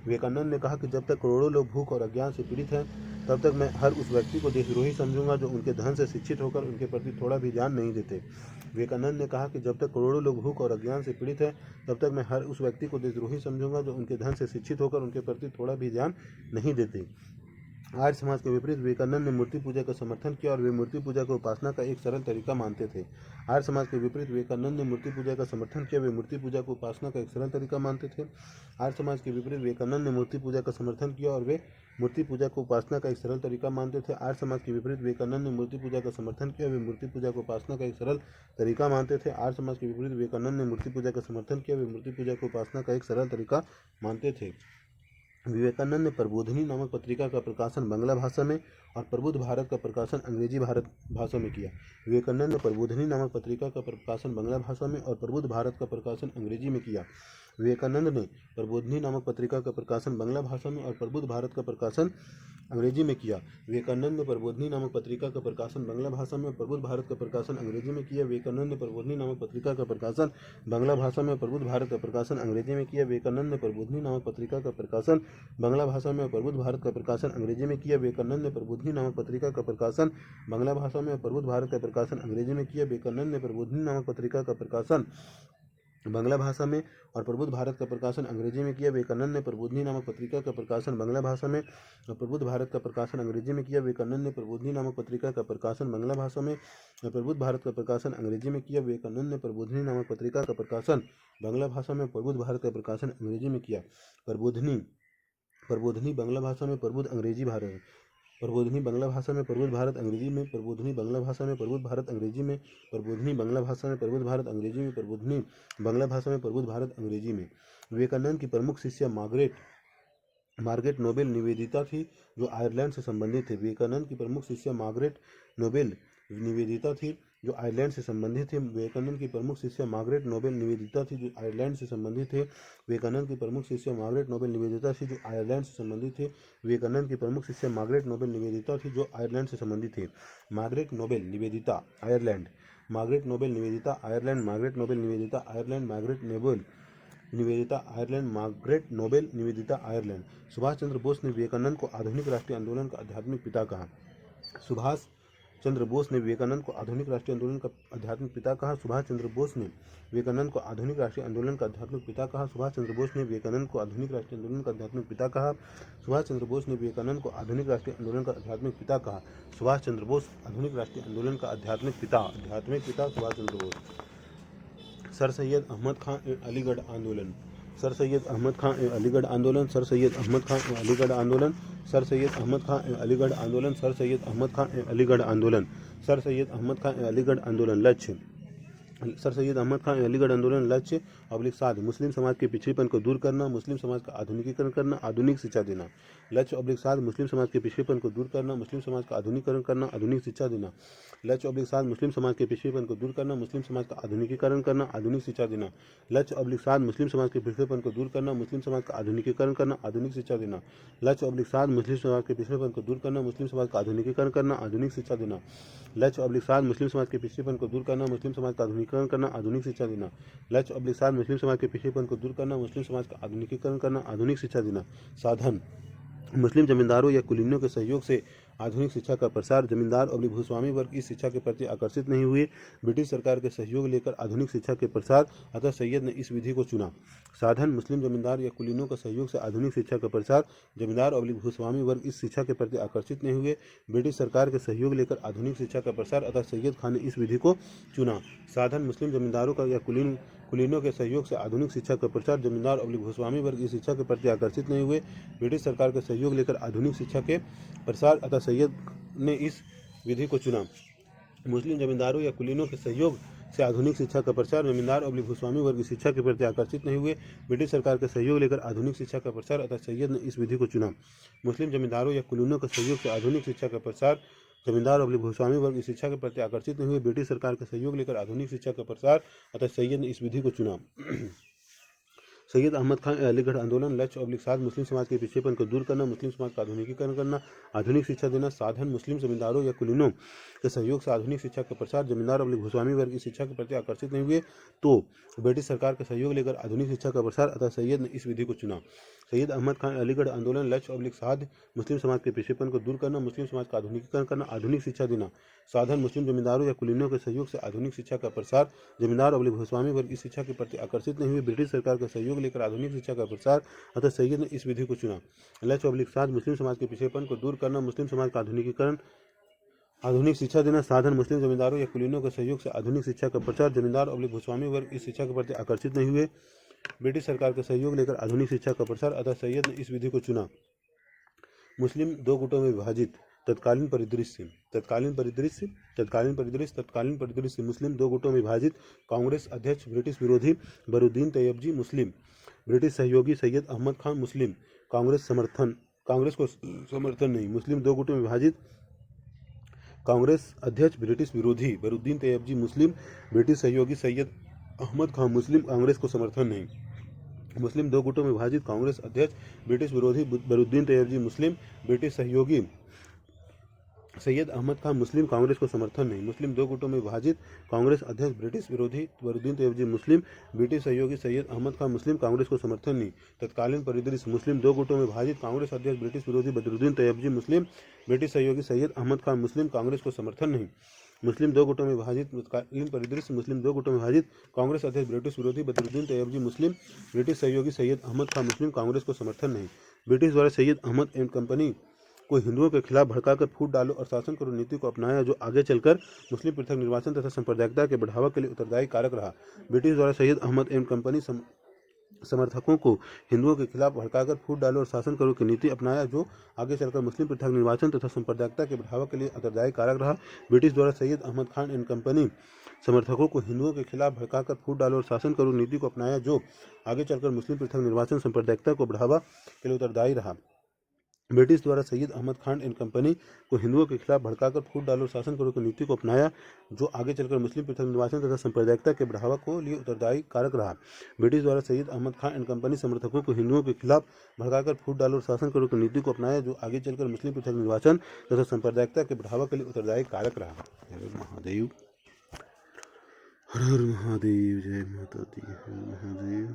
विवेकानंद ने कहा कि जब तक करोड़ों लोग भूख और अज्ञान से पीड़ित हैं तब तक मैं हर उस व्यक्ति को देशद्रोही समझूंगा जो उनके धन से शिक्षित होकर उनके प्रति थोड़ा भी ध्यान नहीं देते। विवेकानंद ने कहा कि जब तक करोड़ों लोग भूख और अज्ञान से पीड़ित हैं तब तक मैं हर उस व्यक्ति को देशद्रोही समझूंगा जो उनके धन से शिक्षित होकर उनके प्रति थोड़ा भी ध्यान नहीं देते। आर्य समाज के विपरीत विवेकानंद ने मूर्ति पूजा का समर्थन किया और वे मूर्ति पूजा को उपासना का एक सरल तरीका मानते थे। आर्य समाज के विपरीत विवेकानंद ने मूर्ति पूजा का समर्थन किया, वे मूर्ति पूजा को उपासना का एक सरल तरीका मानते थे। आर्य समाज के विपरीत विवेकानंद ने मूर्ति पूजा का समर्थन किया और वे मूर्ति पूजा को उपासना का एक सरल तरीका मानते थे। आर्य समाज के विपरीत विवेकानंद ने मूर्ति पूजा का समर्थन किया, वे मूर्ति पूजा को उपासना का एक सरल तरीका मानते थे। आर्य समाज के विपरीत विवेकानंद ने मूर्ति पूजा का समर्थन किया, वे मूर्ति पूजा को उपासना का एक सरल तरीका मानते थे। विवेकानंद ने प्रबोधिनी नामक पत्रिका का प्रकाशन बांग्ला भाषा में और प्रबुद्ध भारत का प्रकाशन अंग्रेजी भारत भाषा में किया। विवेकानंद ने प्रबोधिनी नामक पत्रिका का प्रकाशन बांग्ला भाषा में और प्रबुद्ध भारत का प्रकाशन अंग्रेजी में किया। विवेकानंद ने प्रबोधिनी नामक पत्रिका का प्रकाशन बांग्ला भाषा में और प्रबुद्ध भारत का प्रकाशन अंग्रेजी में किया। विवेकानंद ने प्रबोधिनी नामक पत्रिका का प्रकाशन बांग्ला भाषा में और प्रबुद्ध भारत का प्रकाशन अंग्रेजी में किया। विवेकानंद ने प्रबोधिनी नामक पत्रिका का प्रकाशन बांग्ला भाषा में और प्रबुद्ध भारत का प्रकाशन अंग्रेजी में किया। विवेकानंद ने प्रबोधिनी नामक पत्रिका का प्रकाशन बांग्ला भाषा में और प्रबुद्ध भारत का प्रकाशन अंग्रेजी में किया। विवेकानंद ने प्रबोधिनी नामक पत्रिका का प्रकाशन बांग्ला भाषा में और प्रबुद्ध भारत का प्रकाशन अंग्रेजी में किया। विवेकानंद ने प्रबोधिनी नामक पत्रिका का प्रकाशन बांग्ला भाषा में और प्रबुद्ध भारत का प्रकाशन अंग्रेजी में किया। विवेकानंद ने प्रबोधिनी नामक पत्रिका का प्रकाशन बांग्ला भाषा में और प्रबुद्ध भारत का प्रकाशन अंग्रेजी में किया। विवेकानंद ने प्रबोधिनी नामक पत्रिका का प्रकाशन बांग्ला भाषा में और प्रबुद्ध भारत का प्रकाशन अंग्रेजी में किया। विवेकानंद ने प्रबोधिनी नामक पत्रिका का प्रकाशन बांग्ला भाषा में प्रबुद्ध भारत का प्रकाशन अंग्रेजी में किया। प्रबोधिनी बांग्ला भाषा में प्रबुद्ध अंग्रेजी भारत प्रबोधिनी बांग्ला भाषा में प्रबुद्ध भारत अंग्रेजी में प्रबोधिनी बांग्ला भाषा में प्रबुद्ध भारत अंग्रेजी में प्रबोधिनी बांग्ला भाषा में प्रबुद्ध भारत अंग्रेजी में प्रबोधिनी बांग्ला भाषा में प्रबुद्ध भारत अंग्रेजी में। विवेकानंद की प्रमुख शिष्या मार्गरेट नोबेल निवेदिता थी जो आयरलैंड से संबंधित थे। विवेकानंद की प्रमुख शिष्या मार्गरेट नोबेल निवेदिता थी जो आयरलैंड से संबंधित थे। विवेकानंद की प्रमुख शिष्या मार्गरेट नोबेल निवेदिता थी जो आयरलैंड से संबंधित थे। विवेकानंद की प्रमुख शिष्या मार्गरेट नोबेल निवेदिता थी जो आयरलैंड से संबंधित थे। विवेकानंद की प्रमुख शिष्या मार्गरेट नोबेल निवेदिता थी जो आयरलैंड से संबंधित थे। Margaret Noble Nivedita Ireland Margaret Noble Nivedita Ireland, Margaret Noble Nivedita Ireland, Margaret Noble Nivedita Ireland, Margaret Noble Nivedita Ireland. Subhash Chandra Bose ने विवेकानंद को आधुनिक राष्ट्रीय आंदोलन का आध्यात्मिक पिता कहा। सुभाष चंद्र बोस ने विवेकानंद को आधुनिक राष्ट्रीय आंदोलन का आध्यात्मिक पिता कहा। सुभाष चंद्र बोस ने विवेकानंद को आधुनिक राष्ट्रीय आंदोलन का आध्यात्मिक पिता कहा। सुभाष चंद्र बोस ने विवेकानंद को आधुनिक राष्ट्रीय आंदोलन का आध्यात्मिक पिता कहा। सुभाष चंद्र बोस ने विवेकानंद को आधुनिक राष्ट्रीय आंदोलन का आध्यात्मिक पिता कहा। सुभाष चंद्र बोस आधुनिक राष्ट्रीय आंदोलन का आध्यात्मिक पिता सुभाष चंद्र बोस। सर सैयद अहमद खां एवं अलीगढ़ आंदोलन, सर सैयद अहमद खां एवं अलीगढ़ आंदोलन, सर सैयद अहमद खां एवं अलीगढ़ आंदोलन, सर सैयद अहमद खां एवं अलीगढ़ आंदोलन, सर सैयद अहमद खां एवं अलीगढ़ आंदोलन, सर सैयद अहमद खां एवं अलीगढ़ आंदोलन। लक्ष्य, सर सैयद अहमद खां एवं अलीगढ़ आंदोलन लक्ष्य /7 मुस्लिम समाज के पिछड़ेपन को दूर करना, मुस्लिम समाज का आधुनिकीकरण करना, आधुनिक शिक्षा देना। लक्ष्य /7 मुस्लिम समाज के पिछड़ेपन को दूर करना, मुस्लिम समाज का आधुनिकीकरण करना, आधुनिक शिक्षा देना। लक्ष्य /7 मुस्लिम समाज के पिछड़ेपन को दूर करना, मुस्लिम समाज का आधुनिकीकरण करना, आधुनिक शिक्षा देना। लक्ष्य /7 मुस्लिम समाज के पिछड़ेपन को दूर करना, मुस्लिम समाज का आधुनिकीकरण करना, आधुनिक शिक्षा देना। लक्ष्य /7 मुस्लिम समाज के पिछड़ेपन को दूर करना, मुस्लिम समाज का आधुनिकीकरण करना, आधुनिक शिक्षा देना। लक्ष्य /7 मुस्लिम समाज के पिछड़ेपन को दूर करना, मुस्लिम समाज का आधुनिकीकरण करना, आधुनिक शिक्षा देना। लक्ष्य /7 मुस्लिम समाज के पिछड़ेपन को दूर करना, मुस्लिम समाज का आधुनिकीकरण करना, आधुनिक शिक्षा देना। साधन, मुस्लिम जमींदारों या कुलीनों के सहयोग से आधुनिक शिक्षा का प्रसार। जमींदार और भूस्वामी वर्ग इस शिक्षा के प्रति आकर्षित नहीं हुए। ब्रिटिश सरकार के सहयोग लेकर आधुनिक शिक्षा के प्रसार, अतः सैयद ने इस विधि को चुना। साधन, मुस्लिम जमींदार या कुलीनों के सहयोग से आधुनिक शिक्षा का प्रसार। जमींदार और भूस्वामी वर्ग इस शिक्षा के प्रति आकर्षित नहीं हुए। ब्रिटिश सरकार के सहयोग लेकर आधुनिक शिक्षा का प्रसार, अतः सैयद खान ने इस विधि को चुना। साधन, मुस्लिम जमींदारों का या कुलीनों के सहयोग से आधुनिक शिक्षा का प्रचार। जमींदार और भूस्वामी वर्ग इस शिक्षा के प्रति आकर्षित नहीं हुए। ब्रिटिश सरकार के सहयोग लेकर आधुनिक शिक्षा के प्रसार, अतः सैयद ने इस विधि को चुना। मुस्लिम जमींदारों या कुलीनों के सहयोग से आधुनिक शिक्षा का प्रचार। जमींदार और भूस्वामी वर्ग इस शिक्षा के प्रति आकर्षित नहीं हुए। ब्रिटिश सरकार के सहयोग लेकर आधुनिक शिक्षा का प्रसार, अतः सैयद ने इस विधि को चुना। मुस्लिम जमींदारों या कुलीनों के सहयोग से आधुनिक शिक्षा का प्रसार। जमींदार और भूस्वामी वर्ग इस शिक्षा के प्रति आकर्षित नहीं हुए। ब्रिटिश सरकार का सहयोग लेकर आधुनिक शिक्षा का प्रसार, अतः सैयद ने इस विधि को चुना। सैयद अहमद खां अलीगढ़ आंदोलन लक्ष्य /7 मुस्लिम समाज के पिछड़ेपन को दूर करना, मुस्लिम समाज का आधुनिकीकरण करना, आधुनिक शिक्षा देना। साधन, मुस्लिम जमींदारों या कुलीनों के सहयोग से आधुनिक शिक्षा का प्रसार। जमींदार और भूस्वामी वर्ग इस शिक्षा के प्रति आकर्षित नहीं हुए तो ब्रिटिश सरकार का सहयोग लेकर आधुनिक शिक्षा का प्रसार, अतः सैयद ने इस विधि को चुना। सैयद अहमद खां अलीगढ़ आंदोलन लक्ष्य /7 मुस्लिम समाज के पिछड़ेपन को दूर करना, मुस्लिम समाज का आधुनिकीकरण करना, आधुनिक शिक्षा देना। साधन, मुस्लिम जमींदारों या कुलीनों के सहयोग से आधुनिक शिक्षा का प्रसार। जमींदार और भूस्वामी वर्ग इस शिक्षा के प्रति आकर्षित नहीं हुए। ब्रिटिश सरकार का सहयोग लेकर आधुनिक शिक्षा का प्रसार, अतः सैयद ने इस विधि को चुना। लक्ष्य /7 मुस्लिम समाज के पिछड़ेपन को दूर करना, मुस्लिम समाज का आधुनिकीकरण, आधुनिक शिक्षा देना। साधन, मुस्लिम जमींदारों या कुलीनों के सहयोग से आधुनिक शिक्षा का प्रचार। जमींदार और भूस्वामी वर्ग इस शिक्षा के प्रति आकर्षित नहीं हुए। ब्रिटिश सरकार का सहयोग लेकर आधुनिक शिक्षा का प्रसार, अतः सैयद ने इस विधि को चुना। मुस्लिम दो गुटों में विभाजित। तत्कालीन परिदृश्य, तत्कालीन परिदृश्य, तत्कालीन परिदृश्य, तत्कालीन परिदृश्य। मुस्लिम दो गुटों में विभाजित। कांग्रेस अध्यक्ष ब्रिटिश विरोधी बरूद्दीन तैयबजी मुस्लिम, ब्रिटिश सहयोगी सैयद अहमद खान मुस्लिम। कांग्रेस को समर्थन नहीं। मुस्लिम दो गुटों में विभाजित। कांग्रेस अध्यक्ष ब्रिटिश विरोधी बरूद्दीन तैयबजी मुस्लिम, ब्रिटिश सहयोगी सैयद अहमद खान मुस्लिम। कांग्रेस को समर्थन नहीं। मुस्लिम दो गुटों में विभाजित। कांग्रेस अध्यक्ष ब्रिटिश विरोधी बरूद्दीन तैयबजी मुस्लिम, ब्रिटिश सहयोगी सैयद अहमद खान मुस्लिम। कांग्रेस को समर्थन नहीं। मुस्लिम दो गुटों में विभाजित। कांग्रेस अध्यक्ष ब्रिटिश विरोधी बरूद्दीन तैयबजी मुस्लिम, ब्रिटिश सहयोगी सैयद अहमद खान मुस्लिम। कांग्रेस को समर्थन नहीं। तत्कालीन परिदृश्य, मुस्लिम दो गुटों में विभाजित। कांग्रेस अध्यक्ष ब्रिटिश विरोधी बरूद्दीन तैयबजी मुस्लिम, ब्रिटिश सहयोगी सैयद अहमद खान मुस्लिम। कांग्रेस को समर्थन नहीं। मुस्लिम दो गुटों में विभाजित। तत्कालीन परिदृश्य, मुस्लिम दो गुटों में विभाजित। कांग्रेस अध्यक्ष ब्रिटिश विरोधी बरूद्दीन तैयबजी मुस्लिम, ब्रिटिश सहयोगी सैयद अहमद खान मुस्लिम। कांग्रेस को समर्थन नहीं। ब्रिटिश द्वारा सैयद अहमद एंड कंपनी को हिंदुओं के खिलाफ भड़काकर फूट डालो और शासन करो नीति को अपनाया, जो आगे चलकर मुस्लिम पृथक निर्वाचन तथा सांप्रदायिकता के बढ़ावा के लिए उत्तरदायी कारक रहा। ब्रिटिश द्वारा सैयद अहमद एंड कंपनी समर्थकों को हिंदुओं के खिलाफ भड़काकर फूट डालो और शासन करो की नीति अपनाया, जो आगे चलकर मुस्लिम पृथक निर्वाचन तथा सांप्रदायिकता के बढ़ावा के लिए उत्तरदायी कारक रहा। ब्रिटिश द्वारा सैयद अहमद खान एंड कंपनी समर्थकों को हिंदुओं के खिलाफ भड़काकर फूट डालो और शासन करो नीति को अपनाया, जो आगे चलकर मुस्लिम पृथक निर्वाचन सांप्रदायिकता को बढ़ावा के लिए उत्तरदायी रहा। ब्रिटिश द्वारा सैयद अहमद खान एंड कंपनी को हिंदुओं के खिलाफ भड़काकर फूट डालो और शासन करो की नीति को अपनाया, जो आगे चलकर मुस्लिम पृथक निर्वाचन तथा सांप्रदायिकता के बढ़ावा को लिए उत्तरदायी कारक रहा। ब्रिटिश द्वारा सैयद अहमद खान एंड कंपनी समर्थकों को हिंदुओं के खिलाफ भड़काकर फूट डालो और शासन करो की नीति को अपनाया, जो आगे चलकर मुस्लिम पृथक निर्वाचन तथा सांप्रदायिकता के बढ़ावा के लिए उत्तरदायी कारक रहा। महादेव। हर हर महादेव, जय माता दी, हर महादेव।